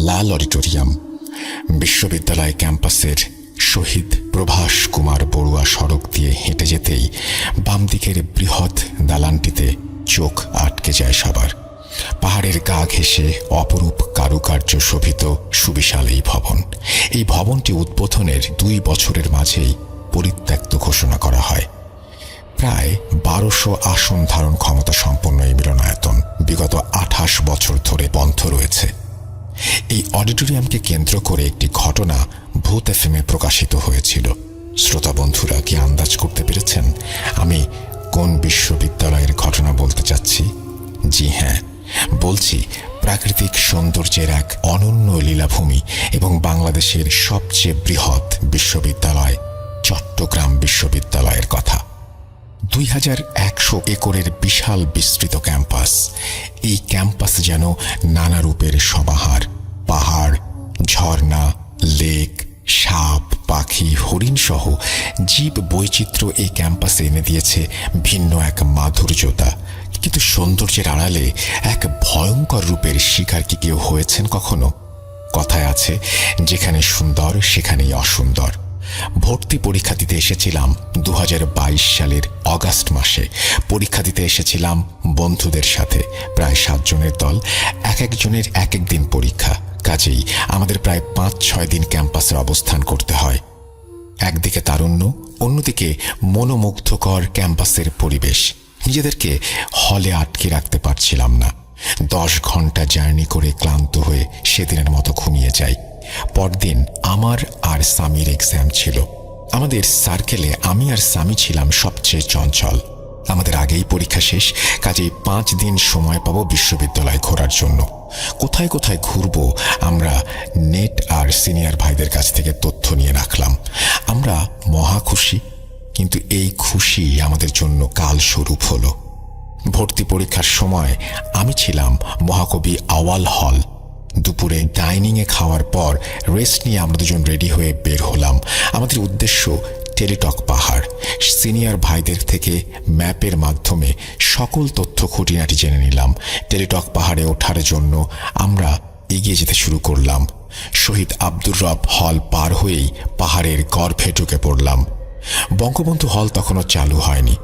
লাল auditorium. বিশ্ববিদ্যালয় ক্যাম্পাসের শহীদ প্রভাস কুমার বড়ুয়া সড়ক দিয়ে হেঁটে যেতেই বাম দিকের বৃহৎ দালানটিতে চোখ আটকে যায় সবার। পাহাড়ের গা ঘেঁষে অপরূপ কারুকার্য শোভিত সুবিশাল এই ভবন। এই ভবনটি উদ্বোধনের 2 বছরের মাঝেই পরিত্যক্ত ঘোষণা করা হয়। প্রায় 1200 আসন ধারণ ক্ষমতা সম্পন্ন এই মিলনায়তন বিগত 28 বছর ধরে বন্ধ রয়েছে। এই অডিটোরিয়ামকে কেন্দ্র করে একটি ঘটনা ভূত এফএমে প্রকাশিত হয়েছিল। শ্রোতা বন্ধুরা কি আন্দাজ করতে পেরেছেন আমি কোন বিশ্ববিদ্যালয়ের ঘটনা বলতে চাচ্ছি? জি হ্যাঁ, বলছি প্রাকৃতিক সৌন্দর্যের এক অনন্য লীলাভূমি এবং বাংলাদেশের সবচেয়ে বৃহৎ বিশ্ববিদ্যালয় চট্টগ্রাম বিশ্ববিদ্যালয়ের কথা। 2100 একরের বিশাল বিস্তৃত ক্যাম্পাস। এই ক্যাম্পাস যেন নানা রূপের সমাহার। পাহাড়, ঝর্ণা, লেক, সাপ, পাখি, হরিণ সহ জীব বৈচিত্র্য এই ক্যাম্পাসে এনে দিয়েছে ভিন্ন এক মাধুর্যতা। কিন্তু সৌন্দর্যের আড়ালে এক ভয়ঙ্কর রূপের শিকার কি কেউ হয়েছেন কখনো? কথায় আছে, যেখানে সুন্দর সেখানেই অসুন্দর। ভর্তি পরীক্ষা দিতে এসেছিলাম 2022 সালের অগাস্ট মাসে। পরীক্ষা দিতে এসেছিলাম বন্ধুদের সাথে, প্রায় 7 জনের দল। এক একজনের এক এক দিন পরীক্ষা, কাজেই আমাদের প্রায় 5-6 দিন ক্যাম্পাসে অবস্থান করতে হয়। একদিকে তারুণ্য, অন্যদিকে মনোমুগ্ধকর ক্যাম্পাসের পরিবেশ। নিজেদেরকে হলে আটকে রাখতে পারছিলাম না। 10 ঘন্টা জার্নি করে ক্লান্ত হয়ে সেদিনের মতো ঘুমিয়ে যাই। পরদিন আমার আর সামির এক্সাম ছিল। আমাদের সার্কেলে আমি আর সামি ছিলাম সবচেয়ে চঞ্চল। আমাদের আগেই পরীক্ষা শেষ, কাজেই 5 দিন সময় পাবো বিশ্ববিদ্যালয় ঘোরার জন্য। কোথায় কোথায় ঘুরবো আমরা নেট আর সিনিয়র ভাইদের কাছ থেকে তথ্য নিয়ে রাখলাম। আমরা মহা খুশি, কিন্তু এই খুশি আমাদের জন্য কালস্বরূপ হলো। ভর্তি পরীক্ষার সময় আমি ছিলাম মহাকবি আওয়াল হল। দুপুরে ডাইনিংয়ে খাওয়ার পর রেস্ট নিয়ে আমরা দুজন রেডি হয়ে বের হলাম। আমাদের উদ্দেশ্য টেলিটক পাহাড়। সিনিয়র ভাইদের থেকে ম্যাপের মাধ্যমে সকল তথ্য খুঁটিনাটি জেনে নিলাম। টেলিটক পাহাড়ে ওঠার জন্য আমরা এগিয়ে যেতে শুরু করলাম। শহীদ আব্দুর রব হল পার হয়েই পাহাড়ের গর্ভে ঢুকে পড়লাম। বঙ্গবন্ধু হল তখনও চালু হয়নি।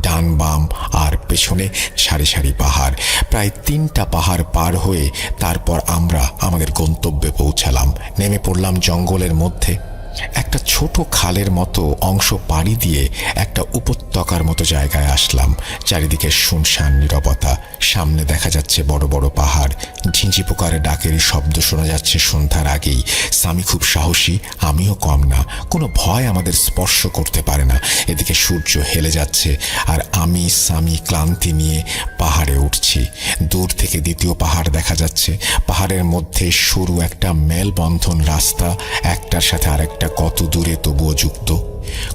ডান বাম আর পেছনে সারি সারি পাহাড়। প্রায় 3টা পাহাড় পার হয়ে তারপর আমরা আমাদের গন্তব্যে পৌঁছালাম। নেমে পড়লাম জঙ্গলের মধ্যে। একটা ছোট খালের মতো অংশ পাড়ি দিয়ে একটা উপত্যকার মতো জায়গায় আসলাম। চারিদিকে শুনশান নীরবতা। সামনে দেখা যাচ্ছে বড় বড় পাহাড়। ঝিঁঝি পোকার ডাকের শব্দ শোনা যাচ্ছে সন্ধ্যার আগেই। সামি খুব সাহসী, আমিও কম না। কোনো ভয় আমাদের স্পর্শ করতে পারে না। এদিকে সূর্য হেলে যাচ্ছে আর আমি সামি ক্লান্তি নিয়ে পাহাড়ে উঠছি। দূর থেকে দ্বিতীয় পাহাড় দেখা যাচ্ছে। পাহাড়ের মধ্যে সরু একটা মেলবন্ধন রাস্তা, একটার সাথে আরেকটা কত দূরে তবুও যুক্ত।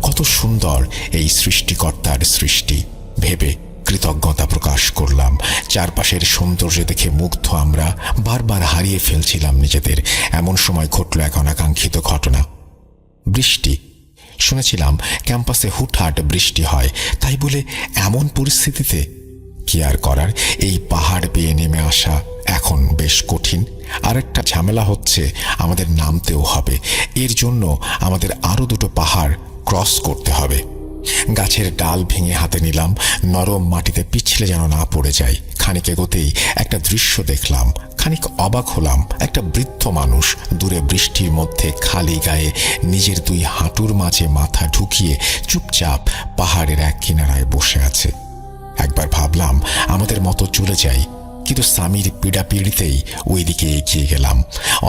কত সুন্দর এই সৃষ্টিকর্তার সৃষ্টি ভেবে কৃতজ্ঞতা প্রকাশ করলাম। চারপাশের সৌন্দর্য দেখে মুগ্ধ আমরা বারবার হারিয়ে ফেলছিলাম নিজেদের। এমন সময় ঘটল এক অনাকাঙ্ক্ষিত ঘটনা। বৃষ্টি। শুনেছিলাম ক্যাম্পাসে হুটহাট বৃষ্টি হয়, তাই বলে এমন পরিস্থিতিতে কি আর করার, এই পাহাড় বেয়ে নেমে আসা এখন বেশ কঠিন। আরেকটা ঝামেলা হচ্ছে আমাদের নামতেও হবে। এর জন্য আমাদের আরো 2টো পাহাড় ক্রস করতে হবে। গাছের ডাল ভেঙে হাতে নিলাম, নরম মাটিতে পিছলে যেন না পড়ে যায়। খানিক এগোতেই একটা দৃশ্য দেখলাম। খানিক অবাক হলাম। একটা বৃদ্ধ মানুষ দূরে বৃষ্টির মধ্যে খালি গায়ে নিজের 2 হাঁটুর মাঝে মাথা ঢুকিয়ে চুপচাপ পাহাড়ের এক কিনারায় বসে আছে। একবার ভাবলাম আমাদের মতো চলে যাই, কিন্তু সামির পীড়াপিড়িতেই ওই দিকে এগিয়ে গেলাম।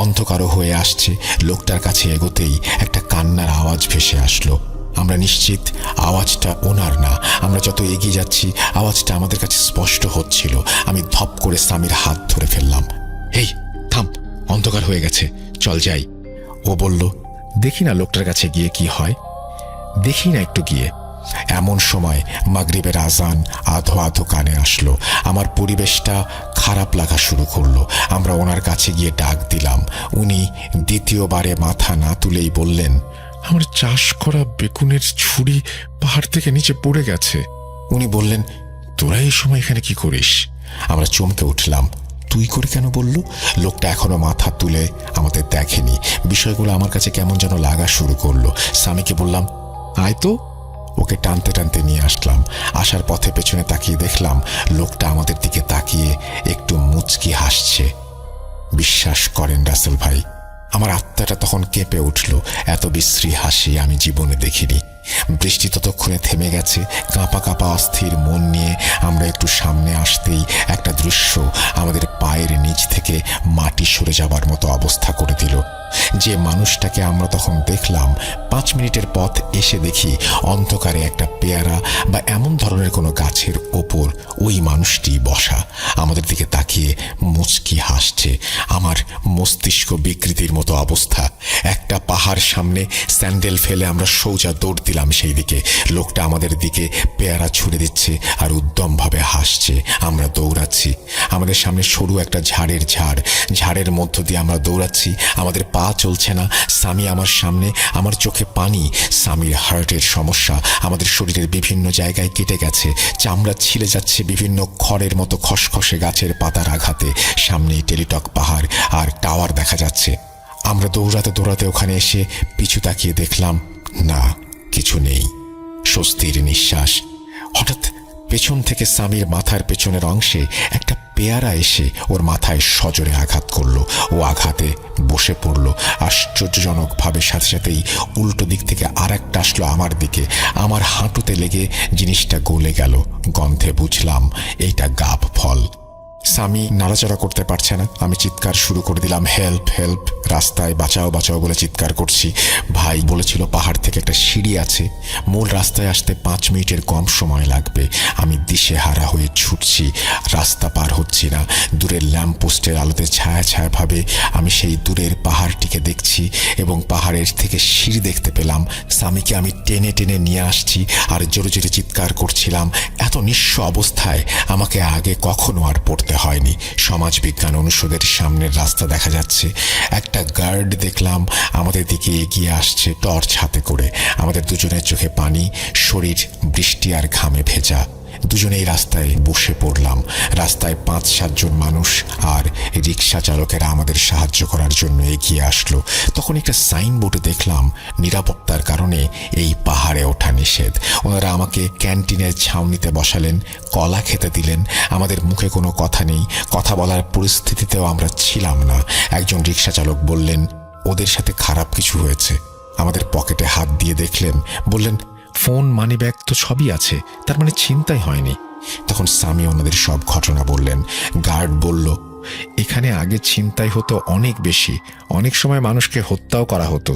অন্ধকারও হয়ে আসছে। লোকটার কাছে এগোতেই একটা কান্নার আওয়াজ ভেসে আসলো। আমরা নিশ্চিত আওয়াজটা ওনার না। আমরা যত এগিয়ে যাচ্ছি আওয়াজটা আমাদের কাছে স্পষ্ট হচ্ছিল। আমি ধপ করে সামির হাত ধরে ফেললাম। এই থাম, অন্ধকার হয়ে গেছে, চল যাই। ও বলল, দেখি না লোকটার কাছে গিয়ে কি হয়। দেখি না একটু গিয়ে। এমন সময় মাগরিবের আজান আধো আধো কানে আসলো। আমার পরিবেশটা খারাপ লাগা শুরু করলো। আমরা ওনার কাছে গিয়ে ডাক দিলাম। উনি দ্বিতীয়বারে মাথা না তুলেই বললেন, আমার চাষ করা বেগুনের ছুরি পাহাড় থেকে নিচে পড়ে গেছে। উনি বললেন, তোরা এই সময় এখানে কি করিস? আমরা চমকে উঠলাম। তুই করে কেন বলল? লোকটা এখনো মাথা তুলে আমাদের দেখেনি। বিষয়গুলো আমার কাছে কেমন যেন লাগা শুরু করলো। স্বামীকে বললাম, আয় তো। ওকে টানতে টানতে নিয়ে আসলাম। আসার পথে পেছনে তাকিয়ে দেখলাম লোকটা আমাদের দিকে তাকিয়ে একটু মুচকি হাসছে। বিশ্বাস করেন রাসেল ভাই, আমার আত্মাটা তখন কেঁপে উঠল। এত বিশ্রী হাসি আমি জীবনে দেখিনি। বৃষ্টি ততক্ষণে থেমে গেছে। কাঁপা কাঁপা অস্থির মন নিয়ে আমরা একটু সামনে আসতেই একটা দৃশ্য আমাদের পায়ের নিচ থেকে মাটি সরে যাবার মতো অবস্থা করে দিল। যে মানুষটাকে আমরা তখন দেখলাম, 5 মিনিটের পথ এসে দেখি অন্ধকারে একটা পেয়ারা বা এমন ধরনের কোনো গাছের ওপর ওই মানুষটি বসা, আমাদের দিকে তাকিয়ে মুচকি হাসছে। আমার মস্তিষ্ক বিকৃতির মতো অবস্থা। একটা পাহাড় সামনে, স্যান্ডেল ফেলে আমরা সোজা দৌড় দিলাম সেই দিকে। লোকটা আমাদের দিকে পেয়ারা ছুড়ে দিচ্ছে আর উদ্যমভাবে হাসছে। আমরা দৌড়াচ্ছি। আমাদের সামনে সরু একটা ঝাড়ের মধ্য দিয়ে আমরা দৌড়াচ্ছি। আমাদের পা চলছে না। স্বামী আমার সামনে, আমার চোখে পানি। স্বামীর হার্টের সমস্যা। আমাদের শরীরের বিভিন্ন জায়গায় কেটে গেছে, চামড়া ছিলে যাচ্ছে বিভিন্ন খড়ের মতো খসখসে গাছের পাতার আঘাতে। সামনেই টেলিটক পাহাড় আর টাওয়ার দেখা যাচ্ছে। আমরা দৌড়াতে দৌড়াতে ওখানে এসে পিছু তাকিয়ে দেখলাম, না, কিছু নেই। স্বস্তির নিঃশ্বাস। হঠাৎ পেছন থেকে স্বামীর মাথার পেছনের অংশে একটা পেয়ারা এসে ওর মাথায় সজোরে আঘাত করলো। ও আঘাতে বসে পড়ল। আশ্চর্যজনকভাবে সাথে সাথেই উল্টো দিক থেকে আর একটা আসলো আমার দিকে। আমার হাঁটুতে লেগে জিনিসটা গলে গেল। গন্ধে বুঝলাম এইটা গাব ফল। স্বামী নাড়াচাড়া করতে পারছে না। আমি চিৎকার শুরু করে দিলাম, হেল্প হেল্প। রাস্তায় বাঁচাও বাঁচাও বলে চিৎকার করছি। ভাই বলেছিল পাহাড় থেকে একটা সিঁড়ি আছে, মূল রাস্তায় আসতে 5 মিনিটের কম সময় লাগবে। আমি দিশেহারা হয়ে ছুটছি, রাস্তা পার হচ্ছি না। দূরের ল্যাম্পপোস্টের আলোতে ছায়া ছায়া ভাবে আমি সেই দূরের পাহাড়টিকে দেখছি এবং পাহাড়ের থেকে সিঁড়ি দেখতে পেলাম। স্বামীকে আমি টেনে টেনে নিয়ে আসছি আর জোরে জোরে চিৎকার করছিলাম। এত নিঃস্ব অবস্থায় আমাকে আগে কখনো আর পড়তে হয়নি। সমাজবিজ্ঞান অনুষদের সামনের রাস্তা দেখা যাচ্ছে। একটা গার্ড দেখলাম আমাদের দিকে এগিয়ে আসছে টর্চ হাতে করে। আমাদের দুজনের চোখে পানি, শরীর বৃষ্টি আর ঘামে ভেজা। দুজনেই রাস্তায় বসে পড়লাম। রাস্তায় 5-7 জন মানুষ আর রিক্সা চালকেরা আমাদের সাহায্য করার জন্য এগিয়ে আসলো। তখন একটা সাইনবোর্ডে দেখলাম নিরাপত্তার কারণে এই পাহাড়ে ওঠা নিষেধ। ওনারা আমাকে ক্যান্টিনের ছাউনিতে বসালেন, কলা খেতে দিলেন। আমাদের মুখে কোনো কথা নেই, কথা বলার পরিস্থিতিতেও আমরা ছিলাম না। একজন রিক্সা চালক বললেন, ওদের সাথে খারাপ কিছু হয়েছে। আমাদের পকেটে হাত দিয়ে দেখলেন, বললেন, ফোন মানিব্যাগ তো সবই আছে, তার মানে ছিনতাই হয়নি। তখন স্বামী ওনাদের সব ঘটনা বললেন। গার্ড বলল, এখানে আগে ছিনতাই হতো অনেক বেশি, অনেক সময় মানুষকে হত্যাও করা হতো।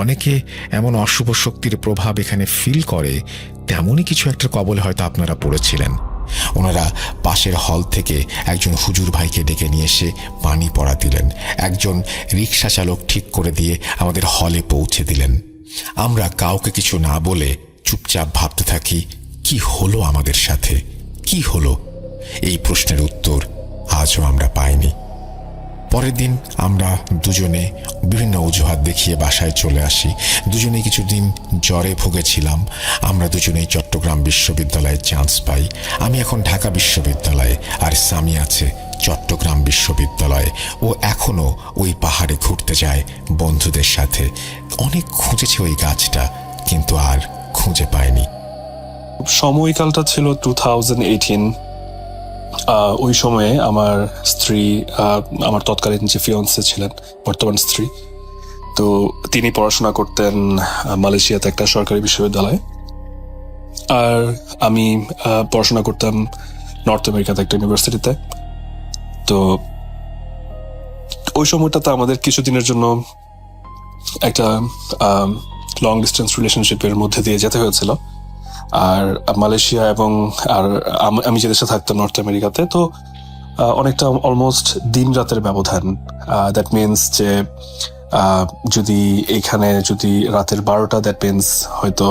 অনেকে এমন অশুভ শক্তির প্রভাব এখানে ফিল করে, তেমনই কিছু একটা কবলে হয়তো আপনারা পড়েছিলেন। ওনারা পাশের হল থেকে একজন হুজুর ভাইকে ডেকে নিয়ে এসে পানি পড়া দিলেন। একজন রিক্সা চালক ঠিক করে দিয়ে আমাদের হলে পৌঁছে দিলেন। আমরা কাউকে কিছু না বলে চুপচাপ ভাবতে থাকি, কি হলো আমাদের সাথে, কি হলো? এই প্রশ্নের উত্তর আজও আমরা পাইনি। পরের দিন আমরা দুজনে বিভিন্ন অজুহাত দেখিয়ে বাসায় চলে আসি। দুজনেই কিছুদিন জ্বরে ভুগেছিলাম। আমরা দুজনেই চট্টগ্রাম বিশ্ববিদ্যালয়ে চান্স পাই। আমি এখন ঢাকা বিশ্ববিদ্যালয়ে, আর স্বামী আছে চট্টগ্রাম বিশ্ববিদ্যালয়ে। ও এখনো ওই পাহাড়ে ঘুরতে যায় বন্ধুদের সাথে। অনেক খুঁজেছে ওই গাছটা, কিন্তু আর খুঁজে পায়নি। সময়কালটা ছিল 2018। ওই সময়ে আমার স্ত্রী, আমার তৎকালীন যে ফিয়ন্সে ছিলেন, বর্তমান স্ত্রী, তো তিনি পড়াশোনা করতেন মালয়েশিয়াতে একটা সরকারি বিশ্ববিদ্যালয়ে, আর আমি পড়াশোনা করতাম নর্থ আমেরিকাতে একটা ইউনিভার্সিটিতে। তো ওই সময়টাতে আমাদের কিছুদিনের জন্য একটা লং ডিস্টেন্স রিলেশনশিপের মধ্যে দিয়ে যেতে হয়েছিল। আর মালয়েশিয়া এবং আমি যে দেশে থাকতাম নর্থ আমেরিকাতে, তো অনেকটা অলমোস্ট দিন রাতের ব্যবধান। দ্যাট মিনস যে যদি এইখানে যদি রাতের 12টা, দ্যাট মিনস হয়তো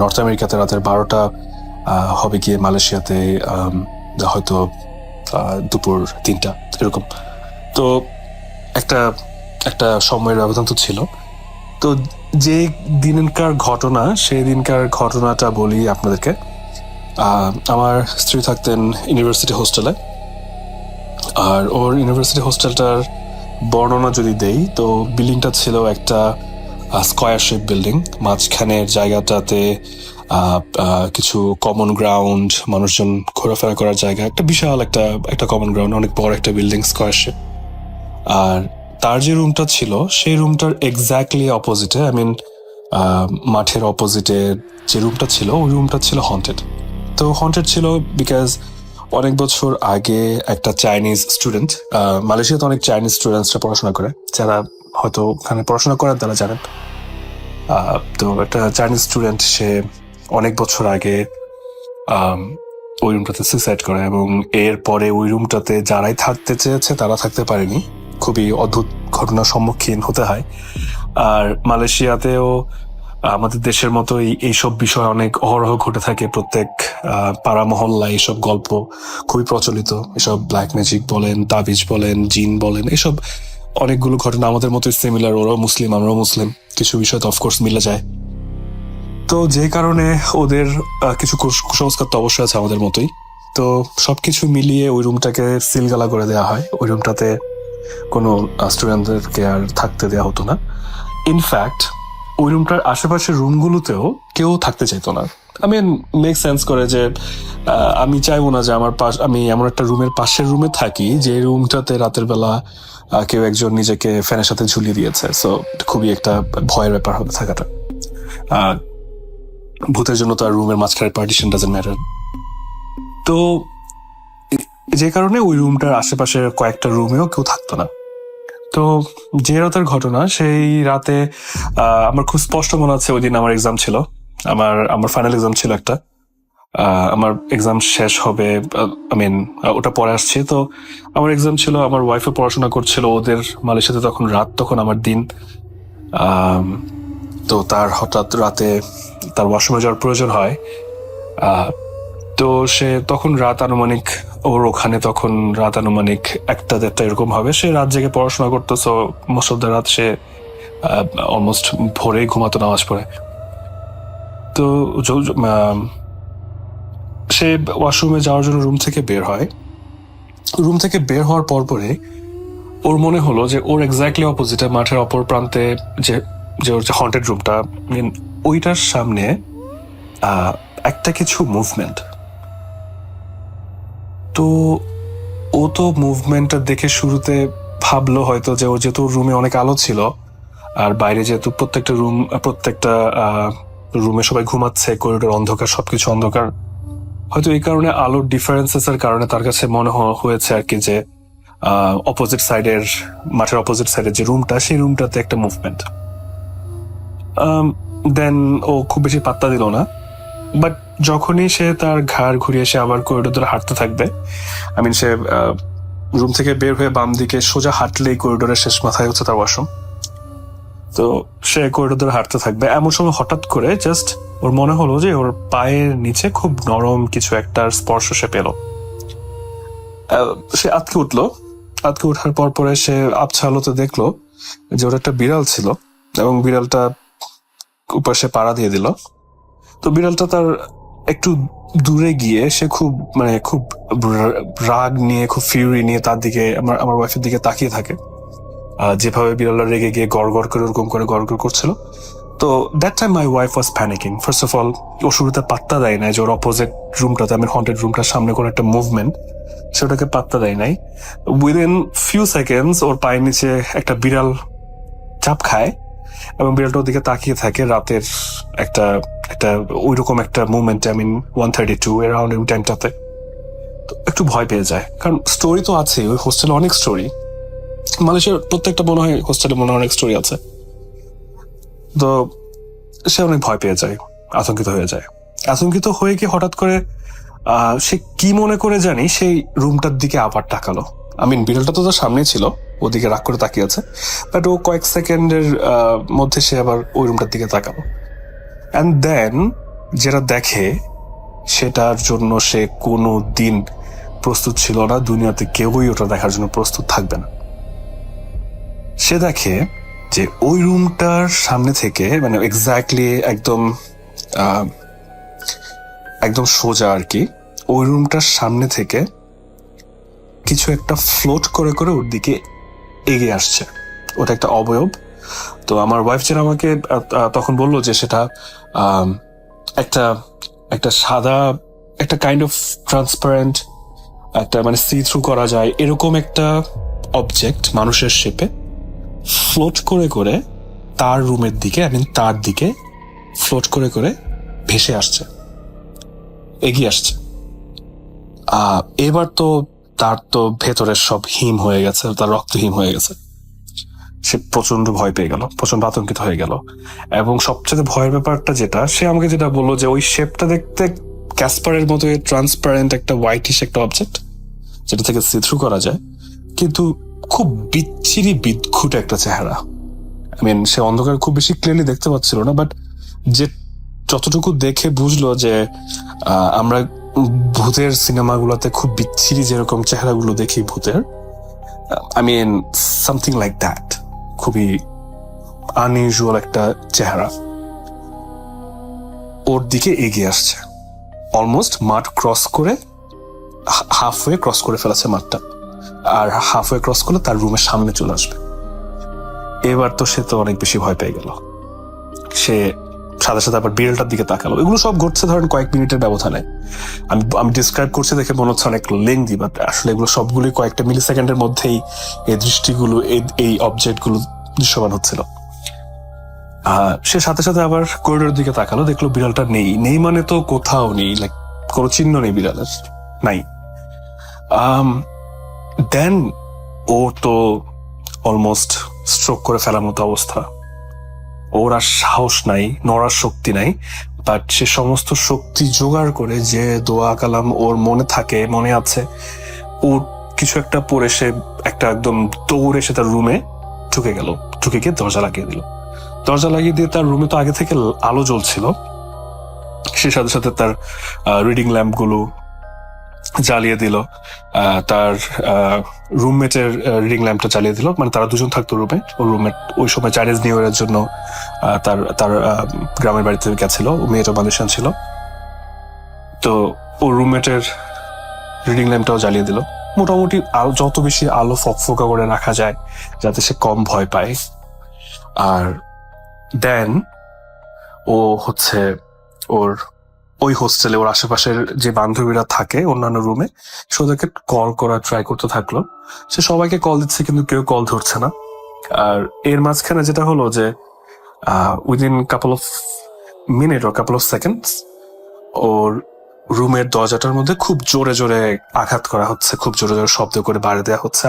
নর্থ আমেরিকাতে রাতের 12টা হবে গিয়ে মালয়েশিয়াতে হয়তো দুপুর 3টা এরকম। তো একটা সময়ের ব্যবধান তো ছিল। তো যে দিনকার ঘটনা, সেই দিনকার ঘটনাটা বলি আপনাদেরকে। আমার স্ত্রী থাকতেন ইউনিভার্সিটি হোস্টেলে, আর ওর ইউনিভার্সিটি হোস্টেলটার বর্ণনা যদি দেই, তো বিল্ডিংটা ছিল একটা স্কয়ার শেপ বিল্ডিং। মাঝখানের জায়গাটাতে কিছু কমন গ্রাউন্ড, মানুষজন ঘোরাফেরা করার জায়গা, একটা বিশাল একটা কমন গ্রাউন্ড, অনেক বড় একটা বিল্ডিং, স্কয়ার শেপ। আর তার যে রুমটা ছিল সেই রুমটার এক্স্যাক্টলি অপোজিটে, মাঠের অপোজিটে যে রুমটা ছিল, ওই রুমটা ছিল হন্টেড। তো হন্টেড ছিল বিকজ অনেক বছর আগে একটা চাইনিজ স্টুডেন্ট, মালয়েশিয়াতে অনেক চাইনিজ স্টুডেন্টসরা পড়াশোনা করে, যারা হয়তো ওখানে পড়াশোনা করার তারা জানেন। তো একটা চাইনিজ স্টুডেন্ট, সে অনেক বছর আগে ওই রুমটাতে সুইসাইড করে, এবং এরপরে ওই রুমটাতে যারাই থাকতে চেয়েছে তারা থাকতে পারেনি। খুবই অদ্ভুত ঘটনার সম্মুখীন হতে হয়। আর মালয়েশিয়াতেও আমাদের দেশের মতোই এইসব বিষয় অনেক অহরহ ঘটে থাকে। প্রত্যেক পাড়া মহল্লায় এইসব গল্প খুবই প্রচলিত। এসব ব্ল্যাক ম্যাজিক বলেন, তাবিজ বলেন, জিন বলেন, এসব অনেকগুলো ঘটনা আমাদের মতোই সিমিলার। ওরাও মুসলিম, আমরাও মুসলিম, কিছু বিষয় তো অফকোর্স মিলে যায়। তো যে কারণে ওদের কিছু কুসংস্কার তো অবশ্যই আছে আমাদের মতোই। তো সবকিছু মিলিয়ে ওই রুমটাকে সিলগালা করে দেওয়া হয়। ওই রুমটাতে কোনো স্টুডেন্টদেরকে আর থাকতে দেওয়া হতো না। ইনফ্যাক্ট ওই রুমটার আশেপাশের রুমগুলোতেও কেউ থাকতে চাইতো না। মেক সেন্স করে যে আমি চাইবো না যে আমি এমন একটা রুমের পাশের রুমে থাকি যে রুমটাতে রাতের বেলা কেউ একজন নিজেকে ফ্যানের সাথে ঝুলিয়ে দিয়েছে। সো খুবই একটা ভয়ের ব্যাপার হবে থাকাটা। ভূতের জন্য তার রুমের মাঝখানের পার্টিশন ডাজন্ট ম্যাটার। তো যে কারণে ওই রুমটার আশেপাশের কয়েকটা রুমেও কেউ থাকতো না। তো যে রাতের ঘটনা, সেই রাতে আমার খুব স্পষ্ট মনে আছে, ওই দিন আমার এক্সাম ছিল, আমার ফাইনাল এক্সাম ছিল একটা। আমার এক্সাম শেষ হবে, ওটা পরে আসছে। তো আমার এক্সাম ছিল, আমার ওয়াইফে পড়াশোনা করছিল, ওদের মালয়েশিয়াতে তখন রাত, তখন আমার দিন। তো তার হঠাৎ রাতে তার ওয়াশরুমে যাওয়ার প্রয়োজন হয়। তো সে তখন রাত আনুমানিক, ওর ওখানে তখন রাত আনুমানিক 1-1:30 এরকম হবে। সে রাত জেগে পড়াশোনা করতো। সো মোস্ট অফ দ্য রাত সে অলমোস্ট ভোরেই ঘুমাতো নামাজ পড়ে। তো সে ওয়াশরুমে যাওয়ার জন্য রুম থেকে বের হয়। রুম থেকে বের হওয়ার পরে ওর মনে হলো যে ওর এক্স্যাক্টলি অপোজিটে, মাঠের অপর প্রান্তে যে ওর যে হন্টেড রুমটা, ওইটার সামনে একটা কিছু মুভমেন্ট। তো ও তো মুভমেন্টটা দেখে শুরুতে ভাবলো হয়তো যে ও যেহেতু রুমে অনেক আলো ছিল, আর বাইরে যেহেতু প্রত্যেকটা রুমে সবাই ঘুমাচ্ছে, করিডোর অন্ধকার, সবকিছু অন্ধকার, হয়তো এই কারণে আলোর ডিফারেন্সেস এর কারণে তার কাছে মনে হয়েছে আর কি যে মাঠের অপোজিট সাইডের যে রুমটা, সেই রুমটাতে একটা মুভমেন্ট। দেন ও খুব বেশি পাত্তা দিল না। বাট যখনই সে তার ঘাড় ঘুরিয়ে সে আবার করিডোর ধরে হাঁটতে থাকবে, সে রুম থেকে বের হয়ে বাম দিকে সোজা হাঁটলেই করিডোরের শেষ মাথায় হচ্ছে তার ওয়াশরুম। তো সে করিডোর ধরে হাঁটতে থাকবে। এমন সময় হঠাৎ করে জাস্ট ওর মনে হলো যে ওর পায়ের নিচে খুব নরম কিছু একটার স্পর্শ সে পেল। সে আতকে উঠার পরে সে আবছা আলোতে দেখলো যে ওর একটা বিড়াল ছিল, এবং বিড়ালটা উপর সে পাড়া দিয়ে দিল। তো বিড়ালটা তার একটু দূরে গিয়ে সে খুব রাগ নিয়ে, খুব ফিউরি নিয়ে তার দিকে, আমার ওয়াইফের দিকে তাকিয়ে থাকে। যেভাবে বিড়ালটা রেগে গিয়ে গড় করে ওরকম করে গড় করছিল। তো that time my wife was panicking. First of all, ও শুরুতে পাত্তা দেয় নাই যে ওর অপোজিট রুমটাতে, হন্টেড রুমটার সামনে কোনো একটা মুভমেন্ট, সেটাকে পাত্তা দেয় নাই। উইদিন ফিউ সেকেন্ডস ওর পায়ের নিচে একটা বিড়াল চাপ খায়, এবং বিড়ালটা ওদিকে তাকিয়ে থাকে। রাতের একটা ওইরকম একটা মুভমেন্টে, 1:32 অ্যারাউন্ড ওই টাইমটাতে। তো একটু ভয় পেয়ে যায়, কারণ স্টোরি তো আছে ওই হোস্টেলে, অনেক স্টোরি। মালয়েশিয়ার প্রত্যেকটা মনে হয় হোস্টেলে অনেক স্টোরি আছে। তো সে অনেক ভয় পেয়ে যায়, আতঙ্কিত হয়ে কি হঠাৎ করে সে কি মনে করে জানি সেই রুমটার দিকে আবার তাকালো। বিড়ালটা তো তার সামনে ছিল, ওদিকে রাগ করে তাকিয়ে আছে, বাট ও কয়েক সেকেন্ডের মধ্যে সে আবার ওই রুমটার দিকে তাকালো। অ্যান্ড দেন যেটা দেখে, সেটার জন্য সে কোনো দিন প্রস্তুত ছিল না। দুনিয়াতে কেউই ওটা দেখার জন্য প্রস্তুত থাকবে না। সে দেখে যে ওই রুমটার সামনে থেকে, এক্স্যাক্টলি একদম সোজা আর কি, ওই রুমটার সামনে থেকে কিছু একটা ফ্লোট করে করে ওর দিকে এগিয়ে আসছে। ওটা একটা অবয়ব। তো আমার ওয়াইফ যেন আমাকে তখন বললো যে সেটা একটা একটা সাদা একটা কাইন্ড অফ ট্রান্সপারেন্ট একটা মানে সি থ্রু করা যায় এরকম একটা অবজেক্ট মানুষের শেপে ফ্লোট করে করে তার রুমের দিকে তার দিকে ফ্লোট করে করে ভেসে আসছে, এগিয়ে আসছে। এবার তো তার তো ভেতরের সব হিম হয়ে গেছে, তার রক্তহীন হয়ে গেছে। সে প্রচন্ড ভয় পেয়ে গেল, প্রচন্ড আতঙ্কিত হয়ে গেল। এবং সবচেয়ে ভয়ের ব্যাপারটা যেটা, সে আমাকে যেটা বললো যে ওই শেপটা দেখতে ক্যাসপারের মতো ট্রান্সপারেন্ট একটা হোয়াইটিশ একটা অবজেক্ট যেটা থেকে সি থ্রু করা যায়, কিন্তু খুব বিচ্ছিরি বিদঘুট একটা চেহারা। সে অন্ধকার খুব বেশি ক্লিয়ারলি দেখতে পাচ্ছিল না, বাট যে যতটুকু দেখে বুঝলো যে আমরা ভূতের সিনেমাগুলোতে খুব বিচ্ছিরি যেরকম চেহারাগুলো দেখি ভূতের, সামথিং লাইক দ্যাট, খুবই আনইউজুয়াল একটা চেহারা ওর দিকে এগিয়ে আসছে। অলমোস্ট মাঠ ক্রস করে হাফওয়ে ক্রস করে ফেলেছে মাঠটা, আর হাফওয়ে ক্রস করলে তার রুমের সামনে চলে আসবে। এবার তো সে তো অনেক বেশি ভয় পেয়ে গেল। সে সাথে সাথে আবার বিড়ালটার দিকে তাকালো। এগুলো সব ঘটছে ধরেন কয়েক মিনিটের ব্যবধানে। আমি ডিসক্রাইব করছি দেখে মনে হচ্ছে অনেক লেংদি, বাট আসলে এগুলো সবগুলোই কয়েকটা মিলি সেকেন্ডের মধ্যেই এই দৃষ্টিগুলো এই অবজেক্ট গুলো দৃশ্যমান হচ্ছিল। সে সাথে সাথে আবার করিডোরের দিকে তাকালো, দেখলো বিড়ালটা নেই মানে তো কোথাও নেই, লাইক কোনো চিহ্ন নেই বিড়ালের, নাই। দেন ও তো অলমোস্ট স্ট্রোক করে ফেলার মতো অবস্থা। ওর আর সাহস নাই, নড়ার শক্তি নাই, বাট সে সমস্ত শক্তি জোগাড় করে যে দোয়া কালাম ওর মনে আছে, ওর কিছু একটা পরে সে একটা একদম দৌড়ে সে তার রুমে ঢুকে গিয়ে দরজা লাগিয়ে দিল। দরজা লাগিয়ে দিয়ে তার রুমে তো আগে থেকে আলো জ্বলছিল, সে সাথে সাথে তার রিডিং ল্যাম্প গুলো জ্বালিয়ে দিল, তার রুমমেটের রিডিং ল্যাম্পটা জ্বালিয়ে দিল। তারা দুজন থাকতো রুমে। ওর রুমমেট ওই সময় চাইনিজ নিউ ইয়ারের জন্য তার গ্রামের বাড়িতে গেছিল, মেয়েটা মালয়েশিয়ান ছিল। তো ওর রুমমেটের রিডিং ল্যাম্পটাও জ্বালিয়ে দিল। মোটামুটি যত বেশি আলো ফকফকা করে রাখা যায় যাতে সে কম ভয় পায়। আর দেন ও হচ্ছে ওই হোস্টেলে ওর আশেপাশের যে বান্ধবীরা থাকে অন্যান্য রুমে, সে ওদেরকে কল করা ট্রাই করতে থাকলো। সে সবাইকে কল দিচ্ছে কিন্তু কেউ কল ধরছে না। আর এর মাঝখানে যেটা হলো যে within couple of minute or couple of seconds ওর রুমের দরজাটার মধ্যে খুব জোরে জোরে আঘাত করা হচ্ছে, খুব জোরে জোরে শব্দ করে বাড়ি দেওয়া হচ্ছে।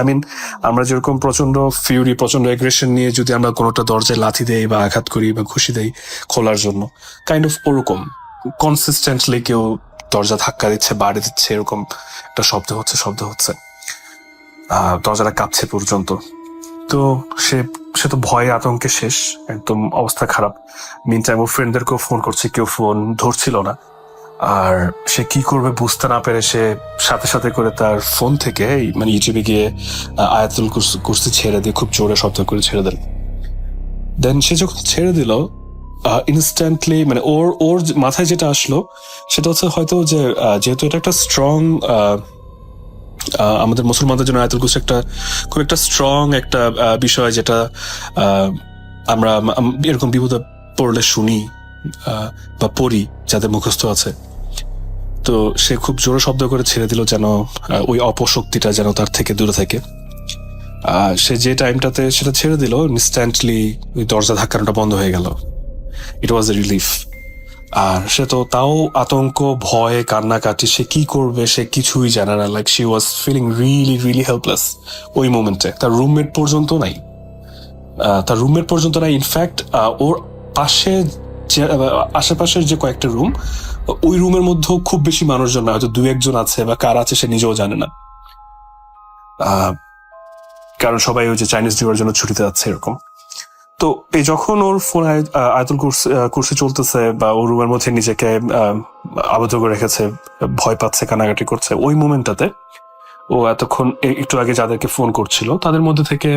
আমরা যেরকম প্রচন্ড ফিউরি, প্রচন্ড এগ্রেশন নিয়ে যদি আমরা কোনোটা দরজায় লাথি দেই বা আঘাত করি বা ঘুষি দেই খোলার জন্য, কাইন্ড অফ ওরকম কনসিস্টেন্টলি কেউ দরজা ধাক্কা দিচ্ছে, বাড়ি দিচ্ছে, এরকম একটা শব্দ হচ্ছে। দরজাটা কাঁপছে পর্যন্ত। তো সে তো ভয়ে আতঙ্কে শেষ, একদম অবস্থা খারাপ। মিন টাইম ওর ফ্রেন্ডদেরকেও ফোন করছে, কেউ ফোন ধরছিল না। আর সে কি করবে বুঝতে না পেরে সে সাথে সাথে করে তার ফোন থেকে ইউটিউবে গিয়ে আয়াতুল কুরসি ছেড়ে দিয়ে খুব জোরে শব্দ করে ছেড়ে দিল। দেন সে যখন ছেড়ে দিল, ইনস্ট্যান্টলি ওর মাথায় যেটা আসলো সেটা হচ্ছে হয়তো যে যেহেতু এটা একটা স্ট্রং, আমাদের মুসলমানদের জন্য আয়াতুল কুরসি খুব একটা স্ট্রং একটা বিষয়, যেটা আমরা এরকম বিপদে পড়লে শুনি বা পড়ি যাদের মুখস্থ আছে। তো সে খুব জোরে শব্দ করে ছেড়ে দিল যেন ওই অপশক্তিটা যেন তার থেকে দূরে থাকে। সে যে টাইমটাতে সেটা ছেড়ে দিল, ইনস্ট্যান্টলি ওই দরজা ধাক্কানোটা বন্ধ হয়ে গেল। ইট ওয়াজ এ রিলিফ। আর সে তো তাও আতঙ্ক, ভয়ে, কান্নাকাটি, সে কি করবে সে কিছুই জানে না। Like she was feeling really really helpless ওই মোমেন্টে। তার রুমমেট পর্যন্ত নাই। ইনফ্যাক্ট ওর আশেপাশের যে কয়েকটা রুম, ওই রুমের মধ্যেও খুব বেশি মানুষজন না, হয়তো 2-1 জন আছে, বা কার আছে সে নিজেও জানে না। কারণ সবাই ওই যে চাইনিজ নিউ ইয়ারের জন্য ছুটিতে যাচ্ছে এরকম। তো এই যখন ওর ফোনে আয়াতুল কুরসি চলতেছে বা ওর রুমের মধ্যে নিজেকে আবদ্ধ করে রেখেছে, ভয় পাচ্ছে, কান্নাকাটি করছে, ওই মোমেন্টটাতে ও এতক্ষণ একটু আগে যাদেরকে ফোন করছিল তাদের মধ্যে থেকে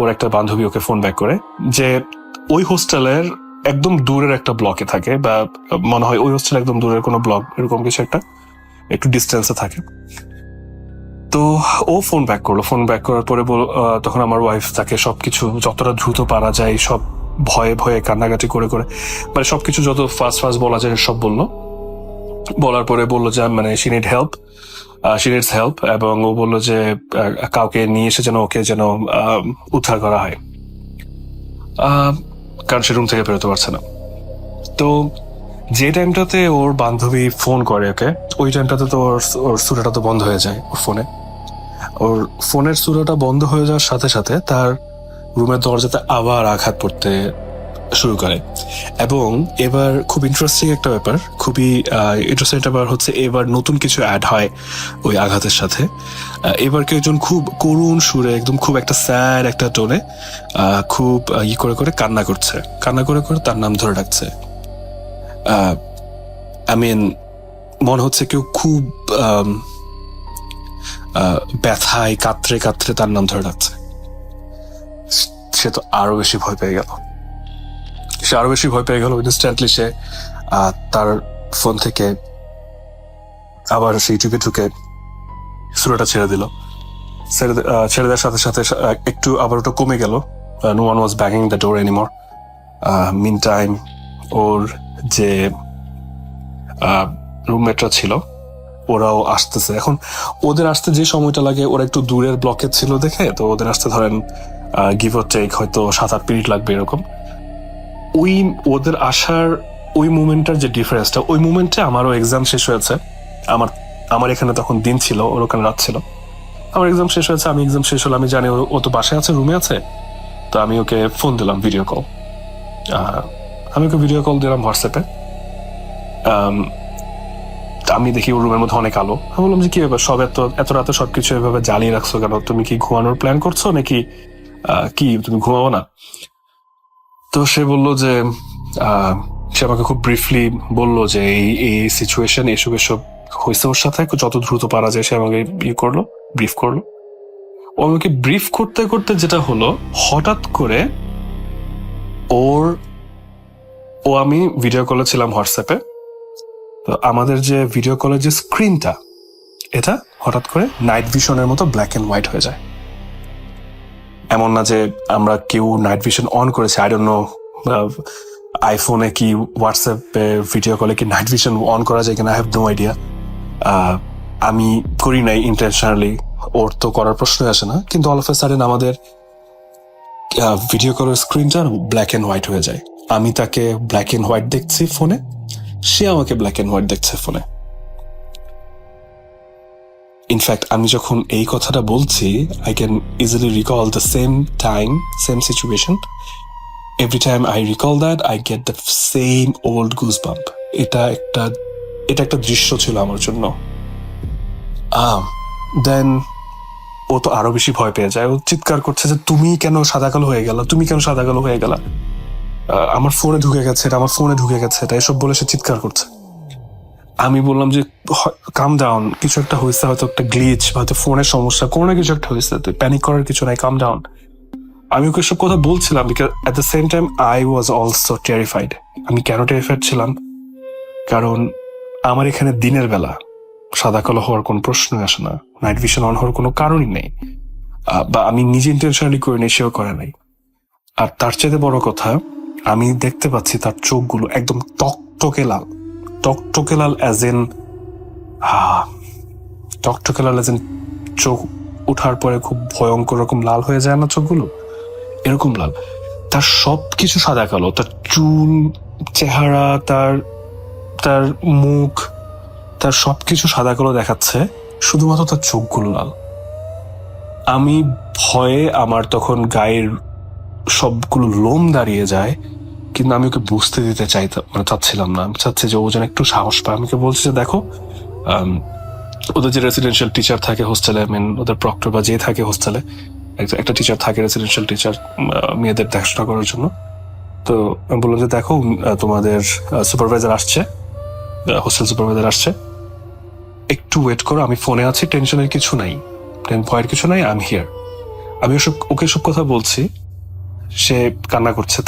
ওর একটা বান্ধবী ওকে ফোন ব্যাক করে যে ওই হোস্টেলের একদম দূরের একটা ব্লকে থাকে, বা মনে হয় ওই হোস্টেল একদম দূরের কোনো ব্লক, এরকম কিছু একটা একটু ডিস্টেন্সে থাকে। তো ও ফোন ব্যাক করার পরে তখন আমার ওয়াইফ তাকে সবকিছু যতটা দ্রুত পারা যায় সব ভয়ে ভয়ে কান্নাকাটি করে করে মানে সবকিছু যত ফাস্ট ফাস্ট বলা যায় সব বলার পরে বললো যে মানে শি নিডস হেল্প, এবং ও বললো যে কাউকে নিয়ে এসে যেন ওকে যেন উদ্ধার করা হয়, কারণ সে রুম থেকে বেরোতে পারছে না। তো যে টাইমটাতে ওর বান্ধবী ফোন করে ওকে, ওই টাইমটাতে তো ওর সুরাটা তো বন্ধ হয়ে যায়। ওর ফোনের সুরাটা বন্ধ হয়ে যাওয়ার সাথে সাথে তার রুমের দরজাতে আবার আঘাত পড়তে শুরু করে। এবং এবার খুব ইন্টারেস্টিং একটা ব্যাপার, খুবই ইন্টারেস্টিং একটা ব্যাপার হচ্ছে এবার নতুন কিছু অ্যাড হয় ওই আঘাতের সাথে। এবার কেউ একজন খুব করুণ সুরে, একদম খুব একটা স্যাড একটা টোনে খুব করে করে কান্না করে করে তার নাম ধরে ডাকছে। মনে হচ্ছে কেউ খুব ব্যথায় কাতরে কাতরে তার নাম ধরে ডাকছে। সে তো আরো বেশি ভয় পেয়ে গেল। ইনস্ট্যান্টলি সে তার ফোন থেকে আবার সেই ইউটিউবে ঢুকে সুরাটা ছেড়ে দেওয়ার সাথে সাথে একটু আবার ওটা কমে গেল। No one was banging the door anymore. Mean time ওর যে রুমমেটরা ছিল ওরাও আসতেছে। এখন ওদের আসতে যে সময়টা লাগে, ওরা একটু দূরের ব্লকে ছিল দেখে, তো ওদের আসতে ধরেন গিভ অর টেক হয়তো 7-8 মিনিট লাগবে এরকম। ওদের আসার ওই মুমেন্টটার যে ডিফারেন্সটা, ওই মুমেন্টে আমারও এক্সাম শেষ হয়েছে। আমার এখানে তখন দিন ছিল, ওর ওখানে রাত ছিল। আমার এক্সাম শেষ হয়েছে, আমি এক্সাম শেষ হলো, আমি জানি ও তো বাসায় আছে, রুমে আছে। তো আমি ওকে ফোন দিলাম, ভিডিও কল দিলাম হোয়াটসঅ্যাপে। আমি দেখি ওর রুমের মধ্যে অনেক আলো। আমি বললাম যে কি ব্যাপার, সব এত রাতে সবকিছু এভাবে জ্বালিয়ে রাখছো কেন? তুমি কি ঘুমানোর প্ল্যান করছো নাকি কি তুমি ঘুমাবো না? তো সে বললো যে সে আমাকে খুব ব্রিফলি বললো যে এই সিচুয়েশন এসব হয়েছে ওর সাথে, যত দ্রুত পারা যায় সে আমাকে ব্রিফ করলো। ও আমাকে ব্রিফ করতে করতে যেটা হলো, হঠাৎ করে আমি ভিডিও কলে ছিলাম হোয়াটসঅ্যাপে। তো আমাদের যে ভিডিও কলের যে স্ক্রিনটা, এটা হঠাৎ করে নাইট ভিশনের মতো ব্ল্যাক এন্ড হোয়াইট হয়ে যায়। এমন না যে আমরা কেউ নাইট ভিশন অন করেছে, আই ডোন্ট নো আইফোনে কি হোয়াটসঅ্যাপে ভিডিও কলে কি নাইট ভিশন অন করা যায় কিনা, আই হ্যাভ নো আইডিয়া। আমি করি নাই ইন্টেনশনালি, ওর তো করার প্রশ্নই আসে না। কিন্তু অল অফ এ সাডেন আমাদের ভিডিও কলের স্ক্রিনটা ব্ল্যাক এন্ড হোয়াইট হয়ে যায়। আমি তাকে ব্ল্যাক এন্ড হোয়াইট দেখছি ফোনে, সে আমাকে ব্ল্যাক এন্ড হোয়াইট দেখছে ফোনে। ইনফ্যাক্ট আমি যখন এই কথাটা বলছি, I can easily recall the same situation. Every time I recall that, I get the same old goosebump. এটা একটা দৃশ্য ছিল আমার জন্য। দেন ও তো আরো বেশি ভয় পেয়ে যায়। ও চিৎকার করছে যে তুমি কেন সাদা কালো হয়ে গেলা, আমার ফোনে ঢুকে গেছে এটা এসব বলে সে চিৎকার করছে। আমি বললাম যে কাম ডাউন, কিছু একটা হয়েছে, হয়তো একটা গ্লিচ, হয়তো ফোনের সমস্যা, কোনো না কিছু একটা হয়েছে, তুই প্যানিক করার কিছু নাই, কাম ডাউন। আমি ওকে সব কথা বলছিলাম, because at the same time I was also terrified. আমি কেন টেরিফাইড ছিলাম? কারণ আমার এখানে দিনের বেলা সাদা কালো হওয়ার কোনো প্রশ্নই আসে না, নাইট ভিশন অন হওয়ার কোনো কারণই নেই, বা আমি নিজে ইন্টেনশনালি করে নেই, সেও করে নাই। আর তার চাইতে বড় কথা, আমি দেখতে পাচ্ছি তার চোখগুলো একদম টকটকে লাল অ্যাজ ইন চোখ ওঠার পরে খুব ভয়ঙ্কর রকম লাল হয়ে যায় না চোখগুলো, এরকম লাল। তার সবকিছু সাদা কালো, তার চুল, চেহারা, তার মুখ, তার সবকিছু সাদা কালো দেখাচ্ছে, শুধুমাত্র তার চোখগুলো লাল। আমি ভয়ে আমার তখন গায়ের সবগুলো লোম দাঁড়িয়ে যায়, কিন্তু আমি ওকে বুঝতে দিতে চাচ্ছিলাম না। আমি চাচ্ছি যে ও যেন একটু সাহস পায়। আমি বলছি যে দেখো, ওদের যে রেসিডেন্সিয়াল টিচার থাকে হোস্টেলে, ওদের প্রক্টর বা যে থাকে হোস্টেলে, একটা টিচার থাকে, রেসিডেন্সিয়াল টিচার, মেয়েদের দেখাশোনা করার জন্য। তো আমি বললাম যে দেখো, তোমাদের সুপারভাইজার আসছে, হোস্টেল সুপারভাইজার আসছে, একটু ওয়েট করো, আমি ফোনে আছি, টেনশনের কিছু নাই, ভয়ের কিছু নাই, আমি হিয়ার। আমি ওকে সব কথা বলছি, সে কান্না করছে।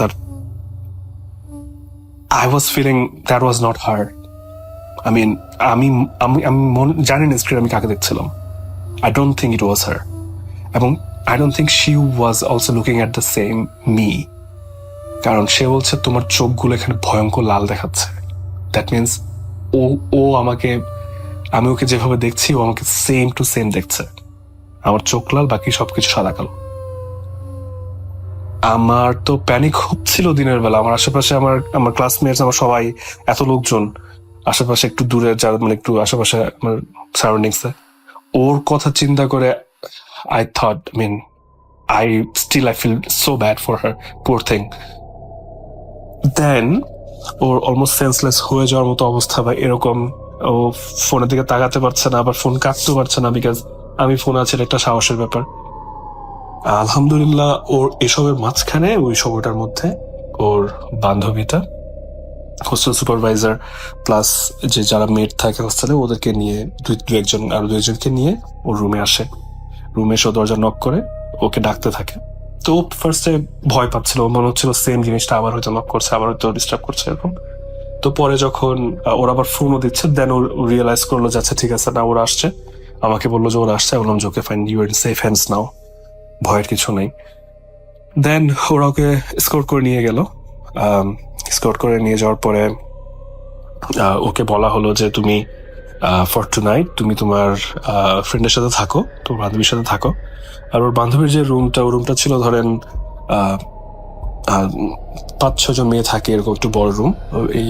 I was feeling that was not her. I mean, আমি জানি না স্ক্রিন আমি কাকে দেখছিলাম। I don't think it was her. এবং I don't think she was also looking at the same me. কারণ সে বলছে তোমার চোখগুলো এখানে ভয়ঙ্কর লাল দেখাচ্ছে। দ্যাট মিনস ও আমাকে, আমি ওকে যেভাবে দেখছি ও আমাকে সেম টু সেম দেখছে। আমার চোখ লাল, বাকি সবকিছু সাদা কালো। আমার তো প্যানিক হচ্ছিল দিনের বেলা। আমার আশেপাশে আমার ক্লাসমেটস, আমার সবাই, এত লোকজন আশেপাশে, একটু দূরে যারা মানে একটু আশেপাশে আমার সারাউন্ডিংসে, ওর কথা চিন্তা করে I thought, I mean, I feel so bad for her, poor thing. Then or almost senseless হয়ে যাওয়ার মতো অবস্থা বা এরকম, ও ফোনের দিকে তাকাতে পারছে না, আবার ফোন কাটতেও পারছে না, বিকজ আমি ফোন আছে, একটা সাহসের ব্যাপার। আলহামদুলিল্লাহ ওর এসবের মাঝখানে, ওই সময়টার মধ্যে ওর বান্ধবীটা, হোস্টেল সুপারভাইজার প্লাস যে যারা মেড থাকে হোস্টেলে, ওদেরকে নিয়ে আরো দু একজনকে নিয়ে ওর রুমে আসে। রুমে এসে দরজা নক করে ওকে ডাকতে থাকে। তো ফার্স্টে ভয় পাচ্ছিল, মনে হচ্ছিল সেম জিনিসটা আবার হয়তো নক করছে, আবার হয়তো ডিস্টার্ব করছে এরকম। তো পরে যখন ওরা আবার ফোনও দিচ্ছে, দেন ও রিয়েলাইজ করলো যাচ্ছে ঠিক আছে, না ওরা আসছে, আমাকে বললো যে ওরা আসছে। বললাম যে okay fine, you are in safe hands now, ভয়ের কিছু নেই। দেন ওরা ওকে স্কোর করে নিয়ে গেল। স্কোর করে নিয়ে যাওয়ার পরে ওকে বলা হলো যে তুমি ফর টু নাইট তুমি তোমার ফ্রেন্ডের সাথে থাকো, তোমার বান্ধবীর সাথে থাকো। আর ওর বান্ধবীর যে রুমটা, ওই রুমটা ছিল ধরেন 5-6 জন মেয়ে থাকে এরকম, একটু বড় রুম, এই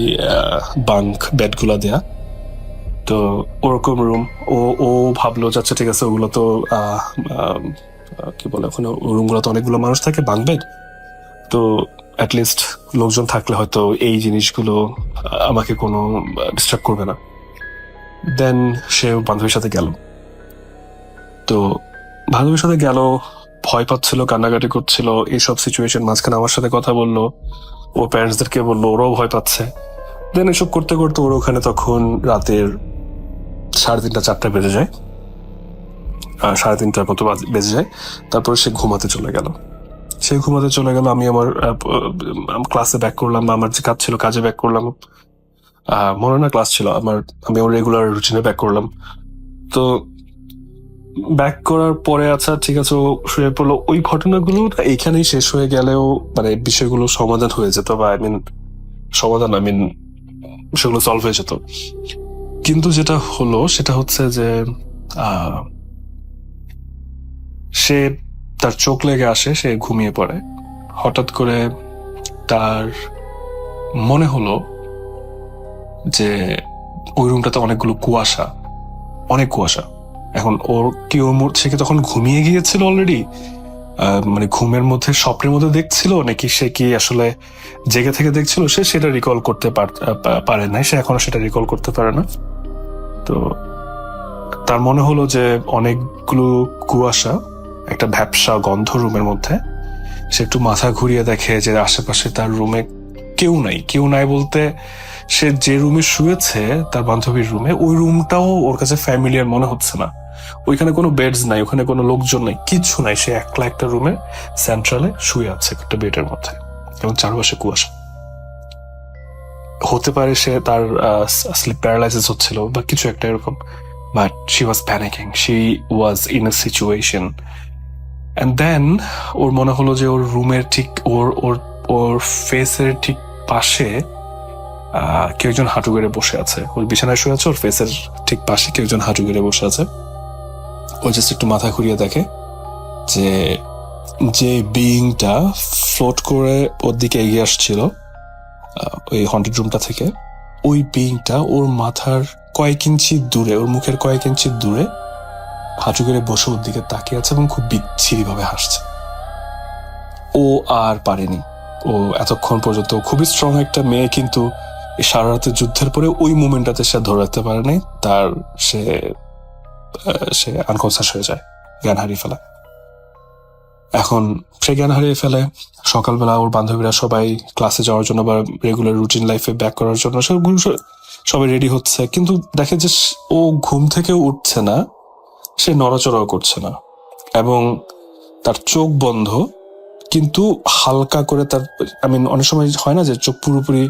বাঙ্ক বেডগুলা দেয়া। তো ওরকম রুম। ও ভাবলো যাচ্ছে ঠিক আছে, ওগুলো তো কি বলে ওখানে, রুমগুলো তো অনেকগুলো মানুষ থাকে, বাঙ্ক বেড, তো অ্যাটলিস্ট লোকজন থাকলে হয়তো এই জিনিসগুলো আমাকে কোনো ডিস্টার্ব করবে না। দেন সে বান্ধবীর সাথে গেল। তো বান্ধবীর সাথে গেল, ভয় পাচ্ছিল, কান্নাকাটি করছিল, এইসব সিচুয়েশন মাঝখানে আমার সাথে কথা বললো, ও প্যারেন্টসদেরকে বললো, ওরাও ভয় পাচ্ছে। দেন এসব করতে করতে ওর ওখানে তখন রাতের 3:30-4টা বেজে যায়, 3:30টার মতো বেজে যায়। তারপরে সে ঘুমাতে চলে গেল। আমি আমার ক্লাসে ব্যাক করলাম, আমার যে কাজ ছিল কাজে ব্যাক করলাম। মনে না ক্লাস ছিল আমার, আমি আমার রেগুলার রুটিনে ব্যাক করলাম। তো ব্যাক করার পরে আচ্ছা ঠিক আছে, ও শুয়ে পড়লো। ওই ঘটনাগুলো এইখানেই শেষ হয়ে গেলেও মানে বিষয়গুলো সমাধান হয়ে যেত, বা সেগুলো সলভ হয়ে যেত। কিন্তু যেটা হলো সেটা হচ্ছে যে সে, তার চোখ লেগে আসে, সে ঘুমিয়ে পড়ে। হঠাৎ করে তার মনে হলো যে ওই রুমটাতে অনেকগুলো কুয়াশা, অনেক কুয়াশা। এখন সে কি তখন ঘুমিয়ে গিয়েছিল অলরেডি, মানে ঘুমের মধ্যে স্বপ্নের মধ্যে দেখছিল, নাকি সে কি আসলে জেগে থেকে দেখছিল, সে সেটা রিকল করতে পারে না, সে এখনো সেটা রিকল করতে পারে না। তো তার মনে হলো যে অনেকগুলো কুয়াশা, একটা ভ্যাপসা গন্ধ রুমের মধ্যে। সে একটু মাথা ঘুরিয়ে দেখে যে আশেপাশে তার রুমে কেউ নাই বলতে সে যে রুমে শুয়েছে, তার বান্ধবীর রুমে, ওই রুমটাও ওর কাছে ফ্যামিলিয়ার মনে হচ্ছে না। ওইখানে কোনো বেডস নাই, ওখানে কোনো লোকজন নাই, কিচ্ছু নাই। সে একলা একটা রুমে সেন্ট্রালে শুয়ে আছে একটা বেডের মধ্যে, এবং চারপাশে কুয়াশা। হতে পারে সে তার স্লিপ প্যারালাইসিস হচ্ছিল বা কিছু একটা এরকম, but she was panicking, she was in a situation. And then ওর মনে হলো যে ওর রুমের ঠিক ওর ফেসের ঠিক পাশে কেউ একজন হাঁটু গেড়ে বসে আছে। ওর বিছানায় শুয়ে আছে, ওর ফেসের ঠিক পাশে কেউ একজন হাঁটু গেড়ে বসে আছে। ও জাস্ট একটু মাথা ঘুরিয়ে দেখে যে বিইংটা ফ্লোট করে ওর দিকে এগিয়ে আসছিল ওই হন্টেড রুমটা থেকে, ওই বিইংটা ওর মাথার কয়েক ইঞ্চি দূরে, ওর মুখের কয়েক ইঞ্চি দূরে হাঁটু গেড়ে বসে ওর দিকে তাকিয়ে আছে এবং খুব বিচ্ছিরি ভাবে হাসছে। ও আর পারেনি। ও এতক্ষণ পর্যন্ত খুবই স্ট্রং একটা মেয়ে, কিন্তু এই সারা রাতের যুদ্ধের পরে ওই মুভমেন্টটাতে সে ধরে রাখতে পারে নাই। সে আনকনসাস হয়ে যায়, জ্ঞান হারিয়ে ফেলে। এখন সে জ্ঞান হারিয়ে ফেলে। সকালবেলা ওর বান্ধবীরা সবাই ক্লাসে যাওয়ার জন্য বা রেগুলার রুটিন লাইফে ব্যাক করার জন্য সবাই রেডি হচ্ছে, কিন্তু দেখে যে ও ঘুম থেকে উঠছে না, সে নড়াচড়াও করছে না, এবং তার চোখ বন্ধ, কিন্তু হালকা করে তার, অনেক সময় হয় না যে চোখ পুরোপুরি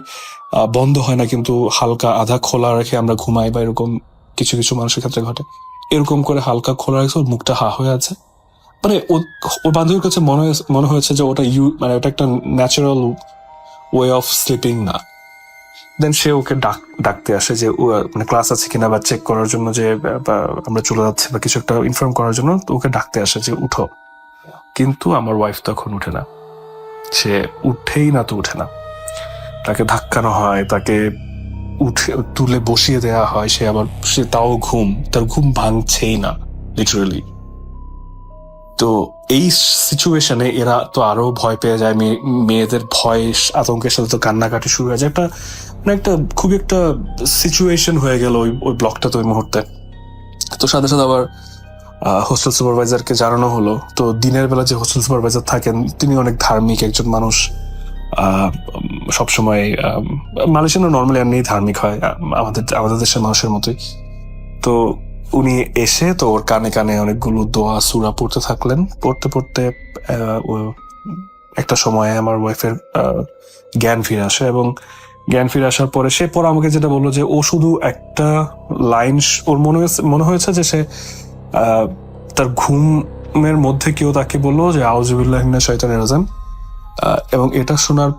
বন্ধ হয় না, কিন্তু হালকা আধা খোলা রেখে আমরা ঘুমাই, বা এরকম কিছু কিছু মানুষের ক্ষেত্রে ঘটে। এরকম করে হালকা খোলা রাখছে, ওর মুখটা হা হয়ে আছে। মানে ওর বান্ধবীর কাছে মনে হয়েছে যে ওটা মানে ওটা একটা ন্যাচারাল ওয়ে অফ স্লিপিং না। দেন সে ওকে ডাকতে আসে যে মানে ক্লাস আছে কিনা বা চেক করার জন্য, যে আমরা চলে যাচ্ছি বা কিছু একটা ইনফর্ম করার জন্য ওকে ডাকতে আসে যে উঠো। কিন্তু আমার ওয়াইফ তখন উঠে না, সে উঠে না। তাকে ধাক্কানো হয়, তাকে তুলে বসিয়ে দেওয়া হয়, সে তাও তার ঘুম ভাঙছেই না লিটারালি। তো এই সিচুয়েশনে এরা তো আরো ভয় পেয়ে যায়, মেয়েদের ভয় আতঙ্কের সাথে তো কান্নাকাটি শুরু হয়ে যায়। একটা খুবই একটা সিচুয়েশন হয়ে গেল ওই ব্লকটা তো ওই মুহূর্তে। তো সাথে সাথে আবার হোস্টেল সুপারভাইজারকে জানানো হলো। তো দিনের বেলা যে হোস্টেল সুপারভাইজার থাকেন তিনি অনেক ধার্মিক একজন মানুষ, সবসময় মালয়েশিয়ানরা নর্মালি এমনি ধার্মিক হয় আমাদের দেশের মানুষের মতোই। তো উনি এসে তো ওর কানে কানে অনেকগুলো দোয়া সূরা পড়তে থাকলেন। পড়তে একটা সময়ে আমার ওয়াইফের জ্ঞান ফিরে আসে, এবং জ্ঞান ফিরে আসার পরে সে পরে আমাকে যেটা বললো যে ও শুধু একটা লাইন ওর মনে হয়েছে যে সে তার ঘুমের মধ্যে কেউ তাকে বললো যে আউযুবিল্লাহি মিনাশ শাইতানির রাজিম, এবং এটা শোনার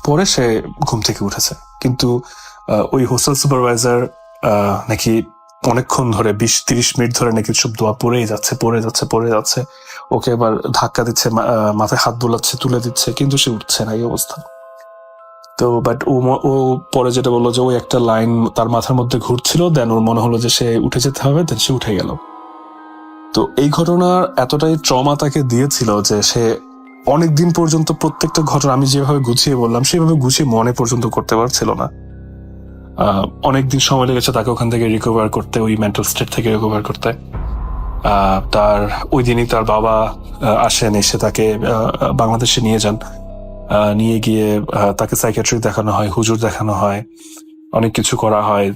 পরে সে ঘুম থেকে উঠেছে। কিন্তু ওই হোস্টেল সুপারভাইজার নাকি অনেকক্ষণ ধরে 20-30 মিনিট ধরে নাকি সব দোয়া পড়েই যাচ্ছে। ওকে এবার ধাক্কা দিচ্ছে, মাথায় হাত বোলাচ্ছে, তুলে দিচ্ছে, কিন্তু সে উঠছে না, এই অবস্থা। তো বাট ও পরে যেটা বললো যে ওই একটা লাইন তার মাথার মধ্যে ঘুরছিল, দেন ওর মনে হলো যে সে উঠে যেতে হবে, দেন সে উঠে গেল। তো এই ঘটনার এতটাই ট্রমা তাকে দিয়েছিল যে সে অনেকদিন পর্যন্ত প্রত্যেকটা ঘটনা আমি যেভাবে গুছিয়ে বললাম সেভাবে গুছিয়ে মনে পর্যন্ত করতে পারছিল না। অনেকদিন সময় লেগেছে তাকে ওখান থেকে রিকভার করতে, ওই মেন্টাল স্টেট থেকে রিকভার করতে। তার ওই দিনই তার বাবা আসেন, এসে তাকে বাংলাদেশে নিয়ে যান। নিয়ে গিয়ে তাকে সাইকিয়াট্রিক দেখানো হয়, হুজুর দেখানো হয়, অনেক কিছু করা হয়,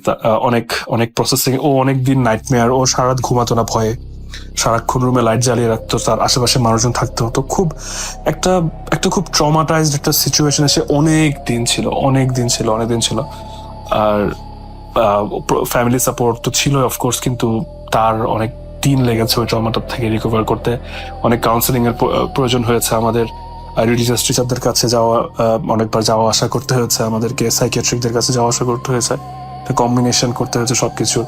অনেক প্রসেসিং। ও অনেকদিন নাইটমেয়ার, ও সারা রাত ঘুমাতো না ভয়ে, সারাক্ষণ রুমে লাইট জ্বালিয়ে রাখতো, তার আশেপাশে মানুষজন থাকতো। তো খুব একটা খুব ট্রমাটাইজড একটা সিচুয়েশনে সে অনেক দিন ছিল। আর ফ্যামিলি সাপোর্ট তো ছিল অফকোর্স, কিন্তু তার অনেক দিন লেগেছে ওই ট্রমাটার থেকে রিকভার করতে। অনেক কাউন্সেলিং এর প্রয়োজন হয়েছে, আমাদের রিলিজিয়াস টিচারদের কাছে অনেকবার যাওয়া আসা করতে হয়েছে, আমাদেরকে সাইকিয়াট্রিকদের কাছে যাওয়া আসা করতে হয়েছে, কম্বিনেশন করতে হয়েছে সবকিছু।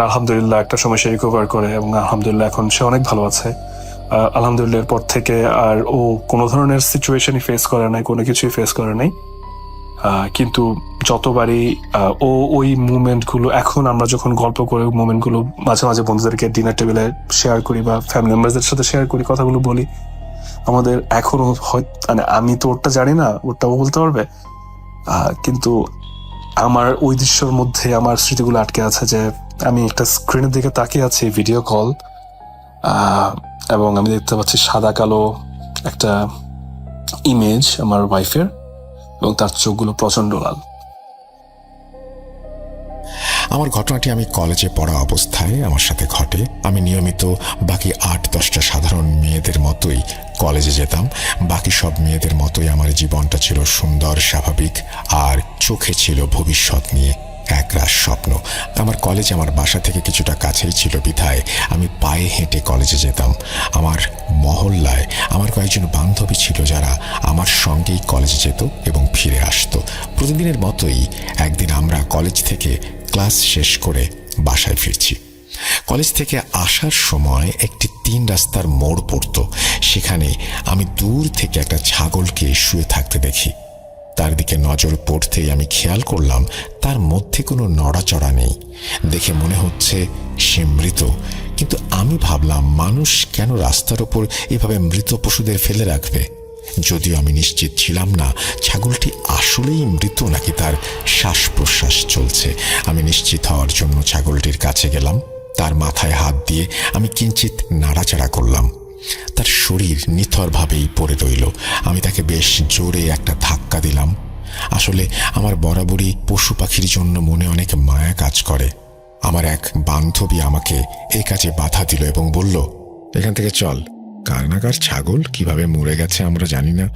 আলহামদুলিল্লাহ একটা সময় সে রিকভার করে, এবং আলহামদুলিল্লাহ এখন সে অনেক ভালো আছে। আলহামদুলিল্লাহ এরপর থেকে আর ও কোনো ধরনের সিচুয়েশনই ফেস করে নাই, কোনো কিছুই ফেস করে নাই। কিন্তু যতবারই ও ওই মুভমেন্টগুলো, এখন আমরা যখন গল্প করে মুভমেন্টগুলো মাঝে মাঝে বন্ধুদেরকে ডিনার টেবিলে শেয়ার করি বা ফ্যামিলি মেম্বারদের সাথে শেয়ার করি, কথাগুলো বলি, আমাদের এখনো মানে আমি তো ওরটা জানি না, ওরটাও বলতে পারবে, কিন্তু আমার ওই দৃশ্যের মধ্যে আমার স্মৃতিগুলো আটকে আছে। যে আমি একটা স্ক্রিনের দিকে তাকিয়ে আছি, ভিডিও কল, এবং আমি দেখতে পাচ্ছি সাদা কালো একটা ইমেজ আমার ওয়াইফের, এবং তার চোখগুলো প্রচন্ড লাল। আমার ঘটনাটি আমি কলেজে পড়া অবস্থায় আমার সাথে ঘটে। আমি নিয়মিত বাকি 8-10টা সাধারণ মেয়েদের মতোই কলেজে যেতাম। বাকি সব মেয়েদের মতোই আমার জীবনটা ছিল সুন্দর, স্বাভাবিক, আর চোখে ছিল ভবিষ্যৎ নিয়ে একরাশ স্বপ্ন। আমার কলেজ আমার বাসা থেকে কিছুটা কাছেই ছিল বিধায় আমি পায়ে হেঁটে কলেজে যেতাম। আমার মহল্লায় আমার কয়েকজন বান্ধবী ছিল যারা আমার সঙ্গেই কলেজে যেত এবং ফিরে আসতো। প্রতিদিনের মতোই একদিন আমরা কলেজ থেকে ক্লাস শেষ করে বাসায় ফিরছি। কলেজ থেকে আসার সময় একটি 3 রাস্তার মোড় পড়তো। সেখানে আমি দূর থেকে একটা ছাগলকে শুয়ে থাকতে দেখি। তার দিকে নজর পড়তেই আমি খেয়াল করলাম তার মধ্যে কোনো নড়াচড়া নেই। দেখে মনে হচ্ছে সে মৃত, কিন্তু আমি ভাবলাম মানুষ কেন রাস্তার ওপর এভাবে মৃত পশুদের ফেলে রাখবে। যদিও আমি নিশ্চিত ছিলাম না ছাগলটি আসলেই মৃত নাকি তার শ্বাস প্রশ্বাস চলছে। আমি নিশ্চিত হওয়ার জন্য ছাগলটির কাছে গেলাম। তার মাথায় হাত দিয়ে আমি কিঞ্চিত নাড়াচাড়া করলাম। তার শরীর নিথরভাবেই পড়ে রইল। আমি তাকে বেশ জোরে একটা ধাক্কা দিলাম। আসলে আমার বরাবরই পশু পাখির জন্য মনে অনেক মায়া কাজ করে। আমার এক বান্ধবী আমাকে এই কাজে বাধা দিল এবং বলল, এখান থেকে চল, কার না কার ছাগল কিভাবে মরে গেছে আমরা জানি না,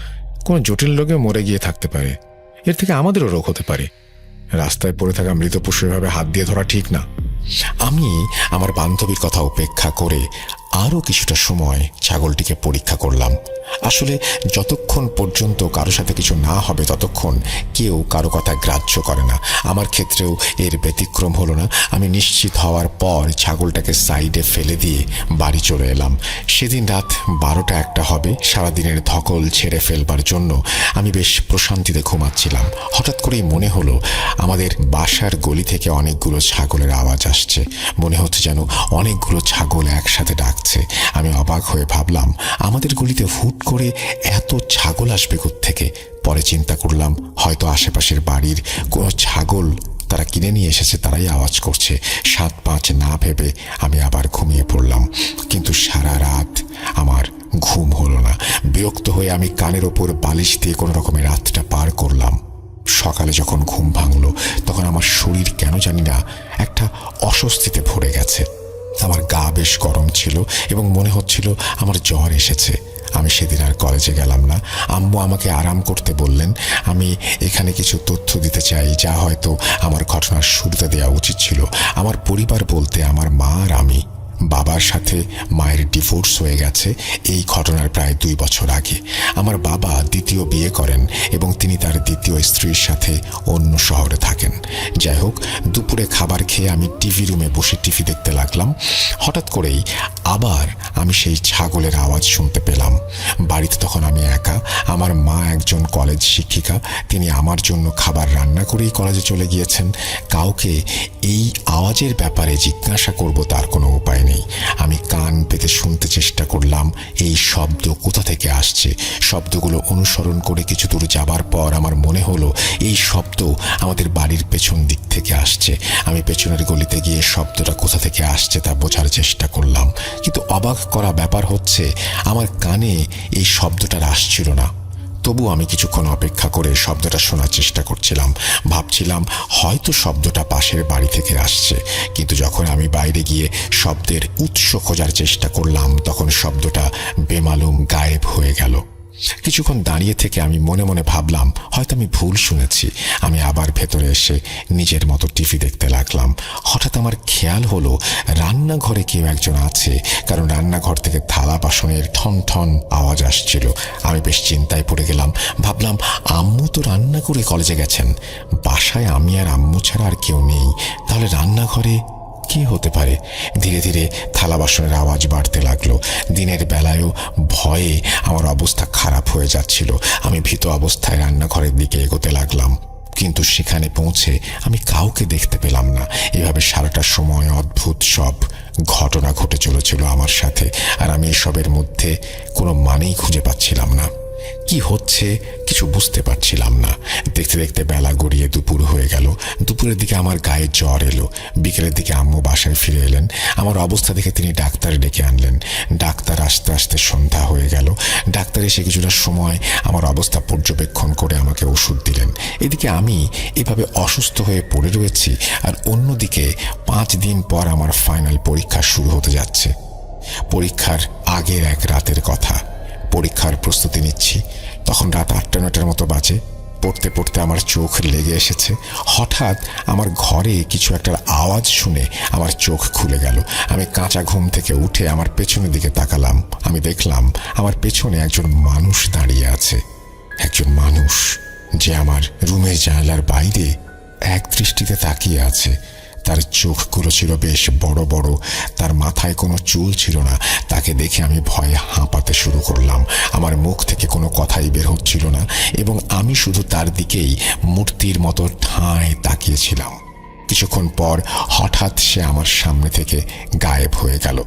কোনো জটিল রোগে মরে গিয়ে থাকতে পারে, এর থেকে আমাদেরও রোগ হতে পারে। রাস্তায় পড়ে থাকা মৃত পশু এভাবে হাত দিয়ে ধরা ঠিক না, আমি আমার বান্ধবীর কথা উপেক্ষা করে আরও কিছুটা সময় ছাগলটিকে পরীক্ষা করলাম। আসলে যতক্ষণ পর্যন্ত কারো সাথে কিছু না হবে ততক্ষণ কেউ কারো কথা গ্রাহ্য করে না। আমার ক্ষেত্রেও এর ব্যতিক্রম হলো না। আমি নিশ্চিত হওয়ার পর ছাগলটাকে সাইডে ফেলে দিয়ে বাড়ি চলে এলাম। সেদিন রাত 12টা-1টা হবে। সারাদিনের ধকল ছেড়ে ফেলবার জন্য আমি বেশ প্রশান্তিতে ঘুমাচ্ছিলাম। হঠাৎ করেই মনে হলো আমাদের বাসার গলি থেকে অনেকগুলো ছাগলের আওয়াজ আসছে। মনে হচ্ছে যেন অনেকগুলো ছাগল একসাথে ডাকছে। আমি অবাক হয়ে ভাবলাম, আমাদের গলিতে হুট করে এত ছাগল আসবে কোত্থেকে? পরে চিন্তা করলাম হয়তো আশেপাশের বাড়ির কোনো ছাগল তারা কিনে নিয়ে এসেছে, তারাই আওয়াজ করছে। 7-5 না ভেবে আমি আবার ঘুমিয়ে পড়লাম। কিন্তু সারা রাত আমার ঘুম হলো না। বিরক্ত হয়ে আমি কানের ওপর বালিশ দিয়ে কোনো রকমে রাতটা পার করলাম। সকালে যখন ঘুম ভাঙল তখন আমার শরীর কেন জানি না একটা অস্বস্তিতে ভরে গেছে। আমার গা বেশ গরম ছিল এবং মনে হচ্ছিল আমার জ্বর এসেছে। আমি সেদিন আর কলেজে গেলাম না। আম্মু আমাকে আরাম করতে বললেন। আমি এখানে কিছু তথ্য দিতে চাই যা হয়তো আমার ঘটনার শুরুতে দেওয়া উচিত ছিল। আমার পরিবার বলতে আমার মা আর আমি। বাবার সাথে মায়ের ডিভোর্স হয়ে গেছে এই ঘটনার প্রায় 2 বছর আগে। আমার বাবা দ্বিতীয় বিয়ে করেন এবং তিনি তার দ্বিতীয় স্ত্রীর সাথে অন্য শহরে থাকেন। যাই হোক, দুপুরে খাবার খেয়ে আমি টিভি রুমে বসে টিভি দেখতে লাগলাম। হঠাৎ করেই আবার আমি সেই ছাগলের আওয়াজ শুনতে পেলাম। বাড়িতে তখন আমি একা। আমার মা একজন কলেজ শিক্ষিকা, তিনি আমার জন্য খাবার রান্না করেই কলেজে চলে গিয়েছেন। কাউকে এই আওয়াজের ব্যাপারে জিজ্ঞাসা করব তার কোনো উপায় নেই। আমি কান পেতে শুনতে চেষ্টা করলাম এই শব্দ কোথা থেকে আসছে। শব্দগুলো অনুসরণ করে কিছু দূর যাবার পর আমার মনে হলো এই শব্দ আমাদের বাড়ির পেছন দিক থেকে আসছে। আমি পেছনের গলিতে গিয়ে শব্দটা কোথা থেকে আসছে তা বোঝার চেষ্টা করলাম, কিন্তু অবাক করা ব্যাপার হচ্ছে আমার কানে এই শব্দটা আসছিল না। তবু আমি কিছুক্ষণ অপেক্ষা করে শব্দটা শোনার চেষ্টা করছিলাম। ভাবছিলাম হয়তো শব্দটা পাশের বাড়ি থেকে আসছে। কিন্তু যখন আমি বাইরে গিয়ে শব্দের উৎস খোঁজার চেষ্টা করলাম তখন শব্দটা বেমালুম গায়েব হয়ে গেল। কিছুক্ষণ দাঁড়িয়ে থেকে আমি মনে মনে ভাবলাম হয়তো আমি ভুল শুনেছি। আমি আবার ভেতরে এসে নিজের মতো টিভি দেখতে লাগলাম। হঠাৎ আমার খেয়াল হলো রান্নাঘরে কেউ একজন আছে, কারণ রান্নাঘর থেকে থালা বাসনের ঠন ঠন আওয়াজ আসছিল। আমি বেশ চিন্তায় পড়ে গেলাম। ভাবলাম আম্মু তো রান্না করে কলেজে গেছেন, বাসায় আমি আর আম্মু ছাড়া আর কেউ নেই, তাহলে রান্নাঘরে কি হতে পারে? ধীরে ধীরে থালা বাসনের আওয়াজ বাড়তে লাগলো। দিনের বেলায়ও ভয়ে আমার অবস্থা খারাপ হয়ে যাচ্ছিল। আমি ভীত অবস্থায় রান্নাঘরের দিকে এগোতে লাগলাম, কিন্তু সেখানে পৌঁছে আমি কাউকে দেখতে পেলাম না। এভাবে সারাটা সময় অদ্ভুত সব ঘটনা ঘটে চলেছিল আমার সাথে, আর আমি এসবের মধ্যে কোনো মানেই খুঁজে পাচ্ছিলাম না। কি হচ্ছে কিছু বুঝতে পারছিলাম না। দেখতে দেখতে বেলা গড়িয়ে দুপুর হয়ে গেল। দুপুরের দিকে আমার গায়ে জ্বর এলো। বিকেলের দিকে আম্মু বাসায় ফিরে এলেন। আমার অবস্থা দেখে তিনি ডাক্তার ডেকে আনলেন। ডাক্তার আসতে আসতে সন্ধ্যা হয়ে গেল। ডাক্তার এসে কিছুটা সময় আমার অবস্থা পর্যবেক্ষণ করে আমাকে ওষুধ দিলেন। এদিকে আমি এভাবে অসুস্থ হয়ে পড়ে রয়েছি, আর অন্যদিকে 5 দিন পর আমার ফাইনাল পরীক্ষা শুরু হতে যাচ্ছে। পরীক্ষার আগের এক রাতের কথা। পরীক্ষার প্রস্তুতি নিচ্ছি। তখন রাত 8টা-9টার মতো বাজে। পড়তে পড়তে আমার চোখ লেগে এসেছে। হঠাৎ আমার ঘরে কিছু একটা আওয়াজ শুনে আমার চোখ খুলে গেল। আমি কাঁচা ঘুম থেকে উঠে আমার পেছনের দিকে তাকালাম। আমি দেখলাম আমার পেছনে একজন মানুষ দাঁড়িয়ে আছে। একজন মানুষ যে আমার রুমের জানালার বাইরে এক দৃষ্টিতে তাকিয়ে আছে। তার চোখগুলো ছিল বেশ বড় বড়, তার মাথায় কোনো চুল ছিল না। তাকে দেখে আমি ভয়ে হাঁপাতে শুরু করলাম। আমার মুখ থেকে কোনো কথাই বের হচ্ছিল না এবং আমি শুধু তার দিকেই মূর্তির মতো ঠাঁই তাকিয়েছিলাম। কিছুক্ষণ পর হঠাৎ সে আমার সামনে থেকে গায়েব হয়ে গেল।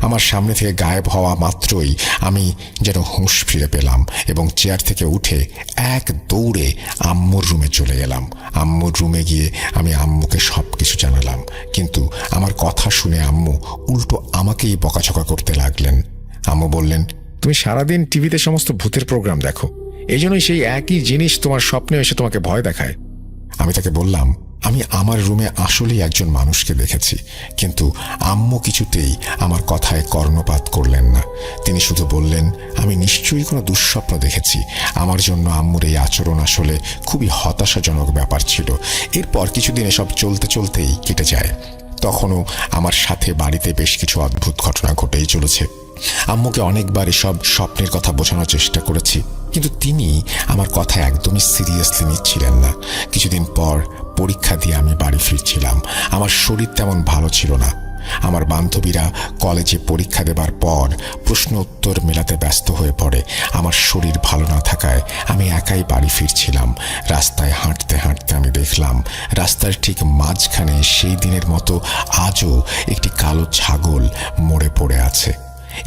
আমার সামনে থেকে গায়েব হওয়া মাত্রই আমি যেন হুঁশ ফিরে পেলাম এবং চেয়ার থেকে উঠে এক দৌড়ে আম্মুর রুমে চলে গেলাম। আম্মুর রুমে গিয়ে আমি আম্মুকে সব কিছু জানালাম, কিন্তু আমার কথা শুনে আম্মু উল্টো আমাকেই বকাঝকা করতে লাগলেন। আম্মু বললেন, তুমি সারাদিন টিভিতে সমস্ত ভূতের প্রোগ্রাম দেখো, এই জন্যই সেই একই জিনিস তোমার স্বপ্নে এসে তোমাকে ভয় দেখায়। আমি তাকে বললাম আমি আমার রুমে আসলেই একজন মানুষকে দেখেছি, কিন্তু আম্মু কিছুতেই আমার কথায় কর্ণপাত করলেন না। তিনি শুধু বললেন আমি নিশ্চয়ই কোনো দুঃস্বপ্ন দেখেছি। আমার জন্য আম্মুর এই আচরণ আসলে খুবই হতাশাজনক ব্যাপার ছিল। এরপর কিছুদিন এসব চলতে চলতেই কেটে যায়। তখনও আমার সাথে বাড়িতে বেশ কিছু অদ্ভুত ঘটনা ঘটেই চলেছে। আম্মুকে অনেকবার এসব স্বপ্নের কথা বোঝানোর চেষ্টা করেছি, কিন্তু তিনি আমার কথা একদমই সিরিয়াসলি নিচ্ছিলেন না। কিছুদিন পর পরীক্ষা দিয়ে আমি বাড়ি ফিরছিলাম। আমার শরীর তেমন ভালো ছিল না। আমার বান্ধবীরা কলেজে পরীক্ষা দেবার পর প্রশ্ন উত্তর মেলাতে ব্যস্ত হয়ে পড়ে। আমার শরীর ভালো না থাকায় আমি একাই বাড়ি ফিরছিলাম। রাস্তায় হাঁটতে হাঁটতে আমি দেখলাম রাস্তার ঠিক মাঝখানে সেই দিনের মতো আজও একটি কালো ছাগল মরে পড়ে আছে।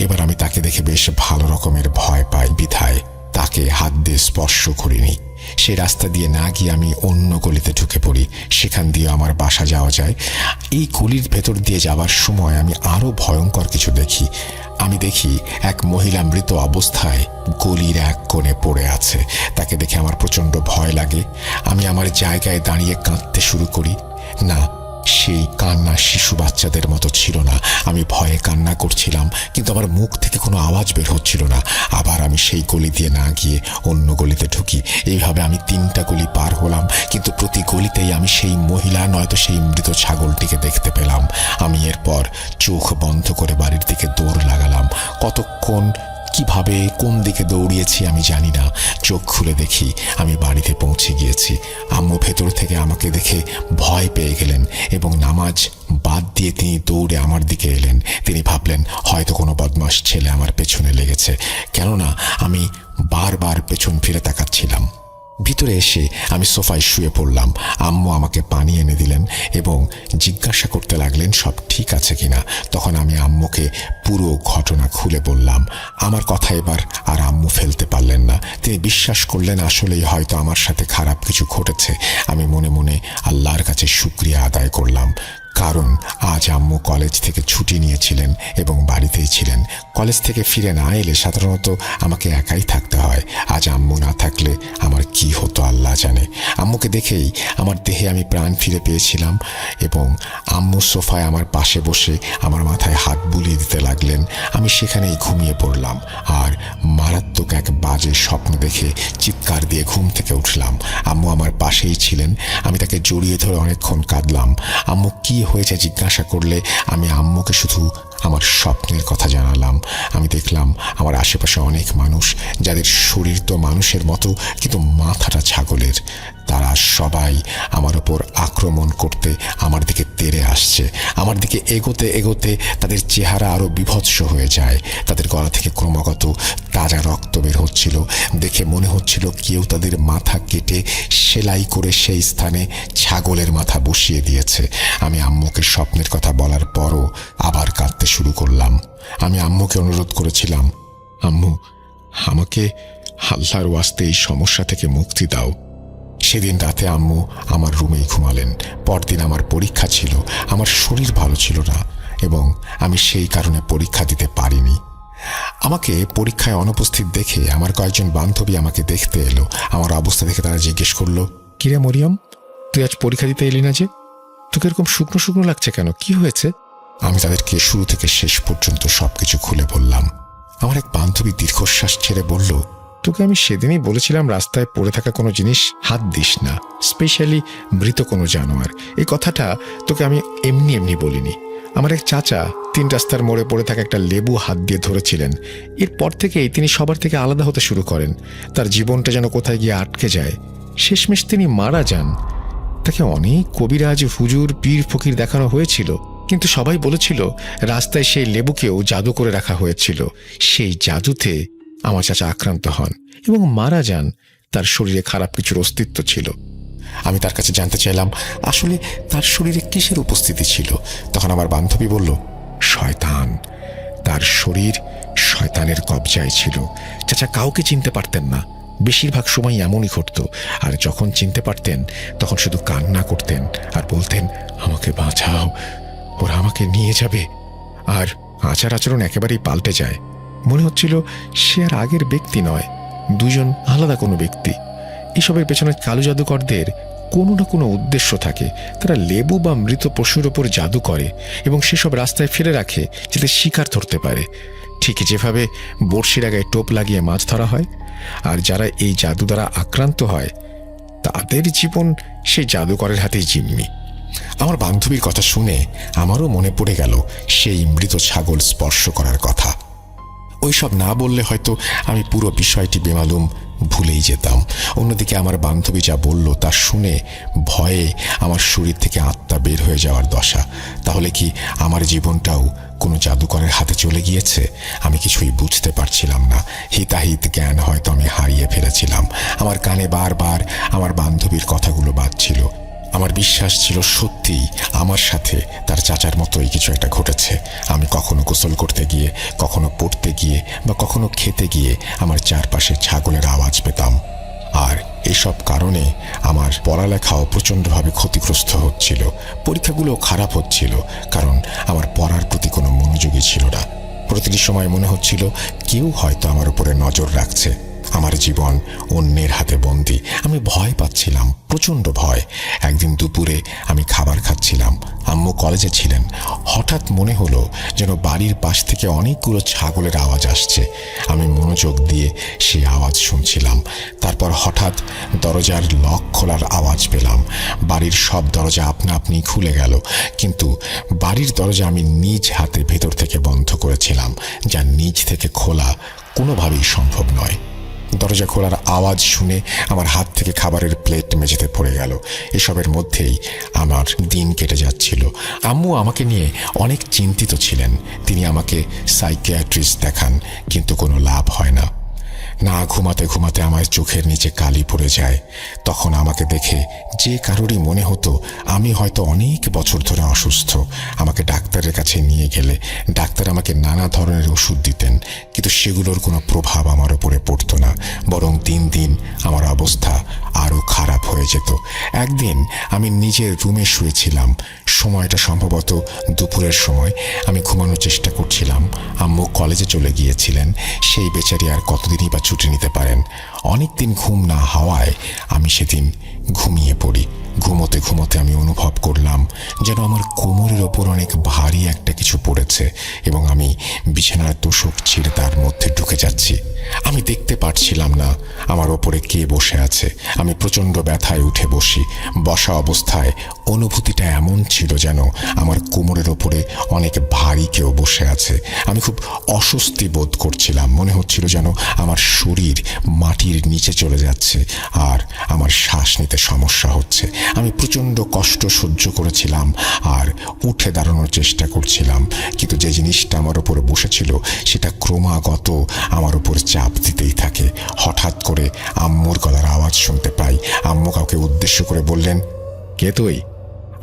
এবার আমি তাকে দেখে বেশ ভালো রকমের ভয় পাই, বিধায় তাকে হাত দিয়ে স্পর্শ করিনি। সেই রাস্তা দিয়ে না গিয়ে আমি অন্য গলিতে ঢুকে পড়ি। সেখান দিয়ে আমার বাসা যাওয়া যায়। এই গলির ভেতর দিয়ে যাওয়ার সময় আমি আরো ভয়ঙ্কর কিছু দেখি। আমি দেখি এক মহিলা মৃত অবস্থায় গলির এক কোণে পড়ে আছে। তাকে দেখে আমার প্রচন্ড ভয় লাগে। আমি আমার জায়গায় দাঁড়িয়ে কাঁদতে শুরু করি। না, সেই কান্না শিশু বাচ্চাদের মতো ছিল না। আমি ভয়ে কান্না করছিলাম, কিন্তু আমার মুখ থেকে কোনো আওয়াজ বের হচ্ছিল না। আবার আমি সেই গলি দিয়ে না গিয়ে অন্য গলিতে ঢুকি। এইভাবে আমি 3টা গলি পার হলাম, কিন্তু প্রতি গলিতেই আমি সেই মহিলা নয়তো সেই মৃত ছাগলটিকে দেখতে পেলাম। আমি এরপর চোখ বন্ধ করে বাড়ির দিকে দৌড় লাগালাম। কতক্ষণ কিভাবে কোন দিকে দৌড়িয়েছি আমি জানি না। চোখ খুলে দেখি আমি বাড়িতে পৌঁছে গিয়েছি। আম্মু ভেতর থেকে আমাকে দেখে ভয় পেয়ে গেলেন এবং নামাজ বাদ দিয়ে তিনি দৌড়ে আমার দিকে এলেন। তিনি ভাবলেন হয়তো কোনো বদমাশ ছেলে আমার পেছনে লেগেছে, কেননা আমি বারবার পেছন ফিরে তাকাচ্ছিলাম। ভিতরে এসে আমি সোফায় শুয়ে পড়লাম। আম্মু আমাকে পানি এনে দিলেন এবং জিজ্ঞাসা করতে লাগলেন সব ঠিক আছে কিনা। তখন আমি আম্মুকে পুরো ঘটনা খুলে বললাম। আমার কথা এবার আর আম্মু ফেলতে পারলেন না। তিনি বিশ্বাস করলেন আসলেই হয়তো আমার সাথে খারাপ কিছু ঘটেছে। আমি মনে মনে আল্লাহর কাছে শুকরিয়া আদায় করলাম, কারণ আজ আম্মু কলেজ থেকে ছুটি নিয়েছিলেন এবং বাড়িতেই ছিলেন। কলেজ থেকে ফিরে না এলে সাধারণত আমাকে একাই থাকতে হয়। আজ আম্মু না থাকলে আমার কি হতো আল্লাহ জানে। আম্মুকে দেখেই আমার দেহে আমি প্রাণ ফিরে পেয়েছিলাম এবং আম্মু সোফায় আমার পাশে বসে আমার মাথায় হাত বুলিয়ে দিতে লাগলেন। আমি সেখানেই ঘুমিয়ে পড়লাম আর মারাত্মক এক বাজে স্বপ্ন দেখে চিৎকার দিয়ে ঘুম থেকে উঠলাম। আম্মু আমার পাশেই ছিলেন। আমি তাকে জড়িয়ে ধরে অনেকক্ষণ কাঁদলাম। আম্মু কি হয়েছে জিজ্ঞাসা করলে আমি আম্মুকে শুধু আমার স্বপ্নের কথা জানালাম। আমি দেখলাম আমার আশেপাশে অনেক মানুষ, যাদের শরীর তো মানুষের মতো কিন্তু মাথাটা ছাগলের। তারা সবাই আমার ওপর আক্রমণ করতে আমার দিকে তেড়ে আসছে। আমার দিকে এগোতে এগোতে তাদের চেহারা আরো বিভৎস হয়ে যায়। তাদের গলা থেকে ক্রমাগত তাজা রক্ত বের হচ্ছিল। দেখে মনে হচ্ছিল কেউ তাদের মাথা কেটে সেলাই করে সেই স্থানে ছাগলের মাথা বসিয়ে দিয়েছে। আমি আম্মুকে স্বপ্নের কথা বলার পরও আবার কাঁদতে শুরু করলাম। আমি আম্মুকে অনুরোধ করেছিলাম, আম্মু, আমাকে আল্লাহর ওয়াস্তে এই সমস্যা থেকে মুক্তি দাও। সেদিন রাতে আম্মু আমার রুমেই ঘুমালেন। পরদিন আমার পরীক্ষা ছিল। আমার শরীর ভালো ছিল না এবং আমি সেই কারণে পরীক্ষা দিতে পারিনি। আমাকে পরীক্ষায় অনুপস্থিত দেখে আমার কয়েকজন বান্ধবী আমাকে দেখতে এলো। আমার অবস্থা দেখে তারা জিজ্ঞেস করলো, কিরে মরিয়ম, তুই আজ পরীক্ষা দিতে এলি না যে? তোকে এরকম শুকনো শুকনো লাগছে কেন? কি হয়েছে? আমি তাদেরকে শুরু থেকে শেষ পর্যন্ত সবকিছু খুলে বললাম। আমার এক বান্ধবী দীর্ঘশ্বাস ছেড়ে বলল, তোকে আমি সেদিনই বলেছিলাম রাস্তায় পড়ে থাকা কোনো জিনিস হাত দিস না, স্পেশালি মৃত কোনো জানোয়ার। এই কথাটা তোকে আমি এমনি এমনি বলিনি। আমার এক চাচা 3 রাস্তার মোড়ে পড়ে থাকা একটা লেবু হাত দিয়ে ধরেছিলেন। এরপর থেকেই তিনি সবার থেকে আলাদা হতে শুরু করেন। তার জীবনটা যেন কোথায় গিয়ে আটকে যায়। শেষমেশ তিনি মারা যান। তাকে অনেক কবিরাজ, হুজুর, পীর ফকির দেখানো হয়েছিল, কিন্তু সবাই বলেছিল রাস্তায় সেই লেবুকেও জাদু করে রাখা হয়েছিল। সেই জাদুতে আমার চাচা আক্রান্ত হন এবং মারা যান। তার শরীরে খারাপ কিছুর অস্তিত্ব ছিল। আমি তার কাছে জানতে চাইলাম আসলে তার শরীরে কিসের উপস্থিতি ছিল। তখন আমার বান্ধবী বলল, শয়তান। তার শরীর শয়তানের কবজায় ছিল। চাচা কাউকে চিনতে পারতেন না। বেশিরভাগ সময় এমনই ঘটত। আর যখন চিনতে পারতেন তখন শুধু কান্না করতেন আর বলতেন, আমাকে বাঁচাও, ওরা আমাকে নিয়ে যাবে। আর আচার আচরণ একেবারেই পাল্টে যায়। মনে হচ্ছিল সে আর আগের ব্যক্তি নয়, দুজন আলাদা কোনো ব্যক্তি। এসবের পেছনে কালো জাদুকরদের কোনো না কোনো উদ্দেশ্য থাকে। তারা লেবু বা মৃত পশুর ওপর জাদু করে এবং সেসব রাস্তায় ফেলে রাখে যাতে শিকার ধরতে পারে। ঠিক যেভাবে বড়শির আগায় টোপ লাগিয়ে মাছ ধরা হয়। আর যারা এই জাদু দ্বারা আক্রান্ত হয় তাদের জীবন সেই জাদুকরের হাতেই জিম্মি। আমার বান্ধবীর কথা শুনে আমারও মনে পড়ে গেল সেই মৃত ছাগল স্পর্শ করার কথা। ওইসব না বললে হয়তো আমি পুরো বিষয়টি বেমালুম ভুলেই যেতাম। অন্যদিকে আমার বান্ধবী যা বলল তা শুনে ভয়ে আমার শরীর থেকে আত্মা বের হয়ে যাওয়ার দশা। তাহলে কি আমার জীবনটাও কোনো জাদুকরের হাতে চলে গিয়েছে? আমি কিছুই বুঝতে পারছিলাম না। হিতাহিত জ্ঞান হয়তো আমি হারিয়ে ফেলেছিলাম। আমার কানে বারবার আমার বান্ধবীর কথাগুলো বাজছিল। আমার বিশ্বাস ছিল সত্যিই আমার সাথে তার চাচার মতোই কিছু একটা ঘটেছে। আমি কখনো গোসল করতে গিয়ে, কখনো পড়তে গিয়ে বা কখনো খেতে গিয়ে আমার চারপাশে ছাগলের আওয়াজ পেতাম। আর এসব কারণে আমার পড়ালেখাও প্রচণ্ডভাবে ক্ষতিগ্রস্ত হচ্ছিল। পরীক্ষাগুলো খারাপ হচ্ছিল, কারণ আমার পড়ার প্রতি কোনো মনোযোগই ছিল না। প্রতিটি সময় মনে হচ্ছিল কেউ হয়তো আমার উপরে নজর রাখছে। আমার জীবন অন্যের হাতে বন্দি। আমি ভয় পাচ্ছিলাম, প্রচণ্ড ভয়। একদিন দুপুরে আমি খাবার খাচ্ছিলাম, আম্মু কলেজে ছিলেন। হঠাৎ মনে হলো যেন বাড়ির পাশ থেকে অনেকগুলো ছাগলের আওয়াজ আসছে। আমি মনোযোগ দিয়ে সেই আওয়াজ শুনছিলাম। তারপর হঠাৎ দরজার লক খোলার আওয়াজ পেলাম। বাড়ির সব দরজা আপনা আপনি খুলে গেল, কিন্তু বাড়ির দরজা আমি নিজ হাতে ভেতর থেকে বন্ধ করেছিলাম, যা নিজ থেকে খোলা কোনোভাবেই সম্ভব নয়। দরজা খোলার আওয়াজ শুনে আমার হাত থেকে খাবারের প্লেট মেঝেতে পড়ে গেল। এসবের মধ্যেই আমার দিন কেটে যাচ্ছিল। আম্মু আমাকে নিয়ে অনেক চিন্তিত ছিলেন। তিনি আমাকে সাইকিয়াট্রিস্ট দেখান, কিন্তু কোনো লাভ হয় না। না ঘুমাতে ঘুমাতে আমার চোখের নিচে কালি পড়ে যায়। তখন আমাকে দেখে যে কারোরই মনে হতো আমি হয়তো অনেক বছর ধরে অসুস্থ। আমাকে ডাক্তারের কাছে নিয়ে গেলে ডাক্তার আমাকে নানা ধরনের ওষুধ দিতেন, কিন্তু সেগুলোর কোনো প্রভাব আমার উপরে পড়তো না। বরং দিন দিন আমার অবস্থা আরও খারাপ হয়ে যেত। একদিন আমি নিজের রুমে শুয়েছিলাম। সময়টা সম্ভবত দুপুরের সময়। আমি ঘুমানোর চেষ্টা করছিলাম। আম্মু কলেজে চলে গিয়েছিলেন। সেই বেচারি আর কতদিনই বা ছুটি নিতে পারেন। অনেক দিন ঘুম না হওয়ায় আমি সেদিন ঘুমিয়ে পড়ি। ঘুমোতে ঘুমোতে আমি অনুভব করলাম যেন আমার কোমরের ওপর অনেক ভারী একটা কিছু পড়েছে এবং আমি বিছানার তোষক ছিঁড়ে তার মধ্যে ঢুকে যাচ্ছি। আমি দেখতে পারছিলাম না আমার ওপরে কে বসে আছে। আমি প্রচণ্ড ব্যথায় উঠে বসি। বসা অবস্থায় অনুভূতিটা এমন ছিল যেন আমার কোমরের ওপরে অনেক ভারী কেউ বসে আছে। আমি খুব অস্বস্তি বোধ করছিলাম। মনে হচ্ছিল যেন আমার শরীর মাটির নিচে চলে যাচ্ছে আর আমার শ্বাস নিতে সমস্যা হচ্ছে। আমি প্রচণ্ড কষ্ট সহ্য করেছিলাম আর উঠে দাঁড়ানোর চেষ্টা করছিলাম, কিন্তু যে জিনিসটা আমার উপরে বসেছিল সেটা ক্রমাগত আমার উপর চাপ দিতেই থাকে। হঠাৎ করে আম্মুর গলার আওয়াজ শুনতে পাই। আম্মু কাউকে উদ্দেশ্য করে বললেন, কে তুই?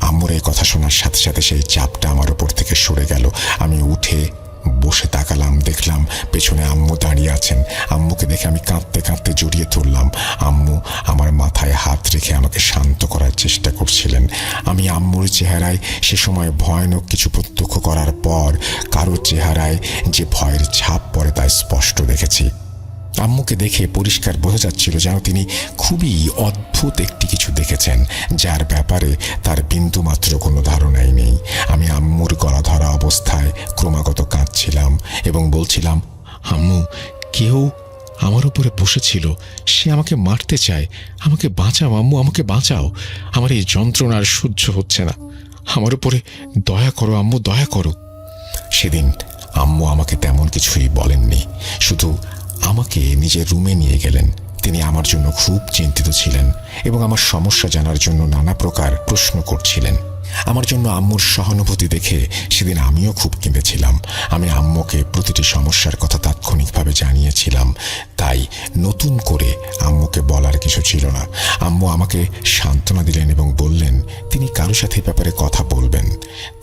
আম্মুর এই কথা শোনার সাথে সাথে সেই চাপটা আমার উপর থেকে সরে গেল। আমি উঠে বসে তাকালাম, দেখলাম পেছনে আম্মু দাঁড়িয়ে আছেন। আম্মুকে দেখে আমি কাঁদতে কাঁদতে জড়িয়ে ধরলাম। আম্মু আমার মাথায় হাত রেখে আমাকে শান্ত করার চেষ্টা করছিলেন। আমি আম্মুর চেহারায় সে সময় ভয়ানক কিছু প্রত্যক্ষ করার পর কারোর চেহারায় যে ভয়ের ছাপ পড়ে তা স্পষ্ট দেখেছি। আম্মুকে দেখে পরিষ্কার বোঝা যাচ্ছিল যেন তিনি খুবই অদ্ভুত একটি কিছু দেখেছেন, যার ব্যাপারে তার বিন্দুমাত্র কোনো ধারণাই নেই। আমি আম্মুর গলা ধরা অবস্থায় ক্রমাগত কাঁদছিলাম এবং বলছিলাম, আম্মু, কেউ আমার উপরে বসেছিল, সে আমাকে মারতে চায়। আমাকে বাঁচাও আম্মু, আমাকে বাঁচাও। আমার এই যন্ত্রণার সহ্য হচ্ছে না। আমার উপরে দয়া করো আম্মু, দয়া করো। সেদিন আম্মু আমাকে তেমন কিছুই বলেননি, শুধু আমাকে নিজের রুমে নিয়ে গেলেন। তিনি আমার জন্য খুব চিন্তিত ছিলেন এবং আমার সমস্যা জানার জন্য নানা প্রকার প্রশ্ন করছিলেন। আমার জন্য আম্মুর সহানুভূতি দেখে সেদিন আমিও খুব কেঁদেছিলাম। আমি আম্মুকে প্রতিটি সমস্যার কথা তাৎক্ষণিকভাবে জানিয়েছিলাম, তাই নতুন করে আম্মুকে বলার কিছু ছিল না। আম্মু আমাকে সান্ত্বনা দিলেন এবং বললেন তিনি কারো সাথে ব্যাপারে কথা বলবেন।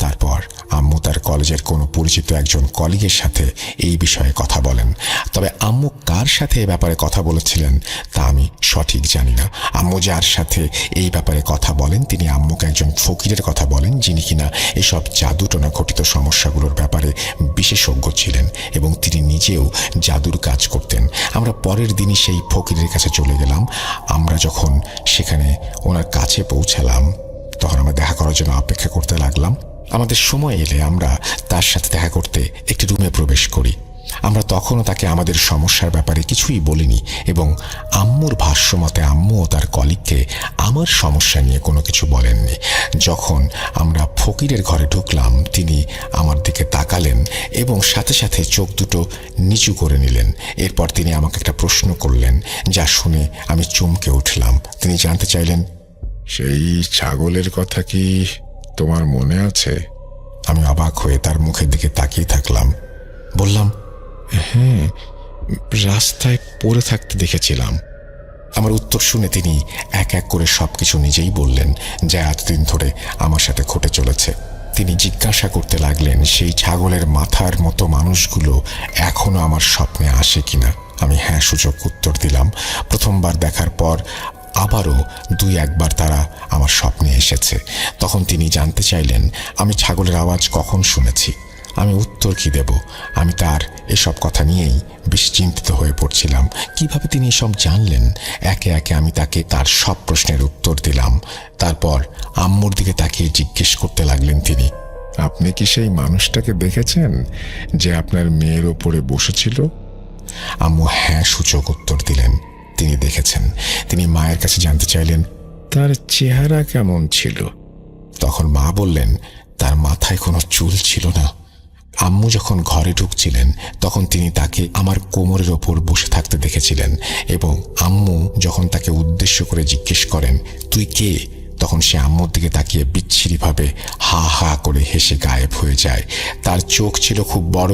তারপর আম্মু তার কলেজের কোনো পরিচিত একজন কলিগের সাথে এই বিষয়ে কথা বলেন। তবে আম্মু কার সাথে এ ব্যাপারে কথা বলেছিলেন তা আমি সঠিক জানি না। আম্মু যার সাথে এই ব্যাপারে কথা বলেন তিনি আম্মুকে একজন ফকিরের কথা বলেন, যিনি কিনা এসব জাদুটোনা ঘটিত সমস্যাগুলোর ব্যাপারে বিশেষজ্ঞ ছিলেন এবং তিনি নিজেও জাদুর কাজ করতেন। আমরা পরের দিনই সেই ফকিরের কাছে চলে গেলাম। আমরা যখন সেখানে ওনার কাছে পৌঁছালাম তখন আমরা দেখা করার জন্য অপেক্ষা করতে লাগলাম। আমাদের সময় এলে আমরা তার সাথে দেখা করতে একটি রুমে প্রবেশ করি। আমরা তখনও তাকে আমাদের সমস্যার ব্যাপারে কিছুই বলিনি এবং আম্মুর ভাষ্যমতে আম্মু ও তার কলিগকে আমার সমস্যা নিয়ে কোনো কিছু বলেননি। যখন আমরা ফকিরের ঘরে ঢুকলাম তিনি আমার দিকে তাকালেন এবং সাথে সাথে চোখ দুটো নিচু করে নিলেন। এরপর তিনি আমাকে একটা প্রশ্ন করলেন, যা শুনে আমি চমকে উঠলাম। তিনি জানতে চাইলেন, সেই ছাগলের কথা কি তোমার মনে আছে? আমি অবাক হয়ে তার মুখের দিকে তাকিয়ে থাকলাম। বললাম, হ্যাঁ, রাস্তায় পড়ে থাকতে দেখেছিলাম। আমার উত্তর শুনে তিনি এক এক করে সবকিছু নিজেই বললেন, যা এতদিন ধরে আমার সাথে ঘটে চলেছে। তিনি জিজ্ঞাসা করতে লাগলেন, সেই ছাগলের মাথার মতো মানুষগুলো এখনো আমার স্বপ্নে আসে কিনা। আমি হ্যাঁ সূচক উত্তর দিলাম। প্রথমবার দেখার পর আবারও 2-1 বার তারা আমার স্বপ্নে এসেছে। তখন তিনি জানতে চাইলেন আমি ছাগলের আওয়াজ কখন শুনেছি। আমি উত্তর কি দেব? আমি তার এসব কথা নিয়েই বেশ চিন্তিত হয়ে পড়ছিলাম। কিভাবে তিনি এসব জানলেন? একে একে আমি তাকে তার সব প্রশ্নের উত্তর দিলাম। তারপর আম্মুর দিকে তাকিয়ে জিজ্ঞেস করতে লাগলেন তিনি, আপনি কি সেই মানুষটাকে দেখেছেন যে আপনার মেয়ের ওপরে বসেছিল? আম্মু হ্যাঁ সূচক উত্তর দিলেন। তিনি দেখেছেন। তিনি মায়ের কাছে জানতে চাইলেন, তার চেহারা কেমন ছিল? তখন মা বললেন, তার মাথায় কোনো চুল ছিল না। আম্মু যখন ঘরে ঢুকছিলেন তখন তিনি তাকে আমার কোমরের ওপর বসে থাকতে দেখেছিলেন এবং আম্মু যখন তাকে উদ্দেশ্য করে জিজ্ঞেস করেন, তুই কে? তখন সে আম্মুর দিকে তাকিয়ে বিচ্ছিরিভাবে হা হা করে হেসে গায়েব হয়ে যায়। তার চোখ ছিল খুব বড়।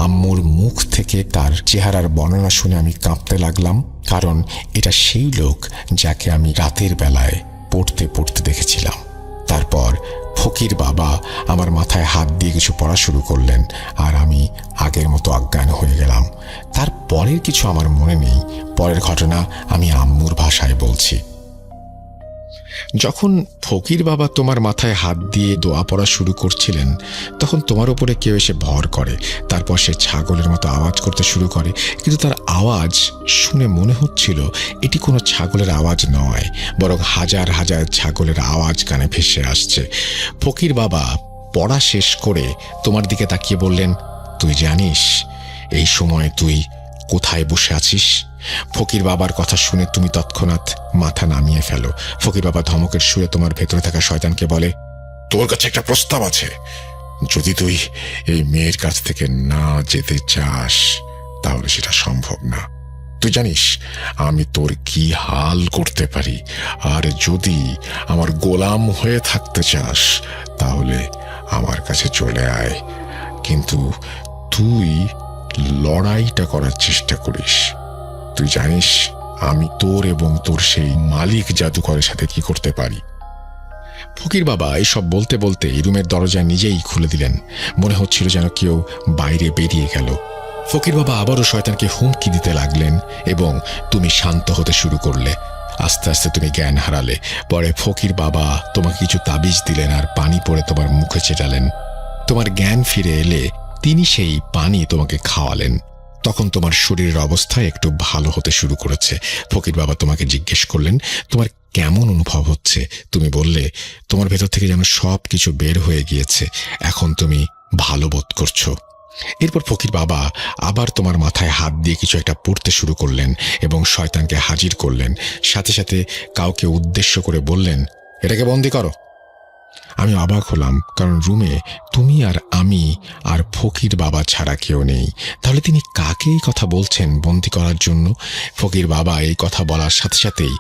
আম্মুর মুখ থেকে তার চেহারার বর্ণনা শুনে আমি কাঁপতে লাগলাম, কারণ এটা সেই লোক যাকে আমি রাতের বেলায় পড়তে পড়তে দেখেছিলাম। তারপর ফকির বাবা আমার মাথায় হাত দিয়ে কিছু পড়া শুরু করলেন আর আমি আগের মতো অজ্ঞান হয়ে গেলাম। তার পরের কিছু আমার মনে নেই। পরের ঘটনা আমি আম্মুর ভাষায় বলছি। যখন ফকির বাবা তোমার মাথায় হাত দিয়ে দোয়া পড়া শুরু করছিলেন তখন তোমার উপরে কেউ এসে ভর করে। তারপর সে ছাগলের মতো আওয়াজ করতে শুরু করে, কিন্তু তার আওয়াজ শুনে মনে হচ্ছিল এটি কোনো ছাগলের আওয়াজ নয়, বরং হাজার হাজার ছাগলের আওয়াজ কানে ভেসে আসছে। ফকির বাবা পড়া শেষ করে তোমার দিকে তাকিয়ে বললেন, তুই জানিস এই সময় তুই কোথায় বসে আছিস? ফকির বাবার কথা শুনে তুমি তৎক্ষণাৎ মাথা নামিয়ে ফেলো। ফকির বাবা ধমকের সুরে তোমার ভেতরে থাকা শয়তানকে বলে, তোর কাছে একটা প্রস্তাব আছে। যদি তুই এই মেয়ের কাছ থেকে না যেতে চাস তাহলে সেটা সম্ভব না। তুই জানিস আমি তোর কি হাল করতে পারি, আর যদি আমার গোলাম হয়ে থাকতে চাস তাহলে আমার কাছে চলে আয়, কিন্তু তুই লড়াইটা করার চেষ্টা করিস। তুই জানিস আমি তোর এবং তোর সেই মালিক জাদুকরের সাথে কি করতে পারি। ফকির বাবা এসব বলতে বলতে রুমের দরজা নিজেই খুলে দিলেন। মনে হচ্ছিল যেন কেউ বাইরে বেরিয়ে গেল। ফকির বাবা আবারও শয়তানকে হুমকি দিতে লাগলেন এবং তুমি শান্ত হতে শুরু করলে। আস্তে আস্তে তুমি জ্ঞান হারালে। পরে ফকির বাবা তোমাকে কিছু তাবিজ দিলেন আর পানি পড়ে তোমার মুখে ছেটালেন। তোমার জ্ঞান ফিরে এলে তিনি সেই পানি তোমাকে খাওয়ালেন। তখন তোমার শরীরের অবস্থা একটু ভালো হতে শুরু করেছে। ফকির বাবা তোমাকে জিজ্ঞেস করলেন, তোমার কেমন অনুভব হচ্ছে? তুমি বললে, তোমার ভেতর থেকে যেন সব কিছু বের হয়ে গিয়েছে, এখন তুমি ভালো বোধ করছো। এরপর ফকির বাবা আবার তোমার মাথায় হাত দিয়ে কিছু একটা পড়তে শুরু করলেন এবং শয়তানকে হাজির করলেন। সাথে সাথে কাউকে উদ্দেশ্য করে বললেন, এটাকে বন্দি করো। আমি অবাক হলাম, কারণ রুমে তুমি আর আমি আর ফকির বাবা ছাড়া কেউ নেই। তাহলে তিনি কাকে এই কথা বলছেন বন্দি করার জন্য? ফকির বাবা এই কথা বলার সাথে সাথেই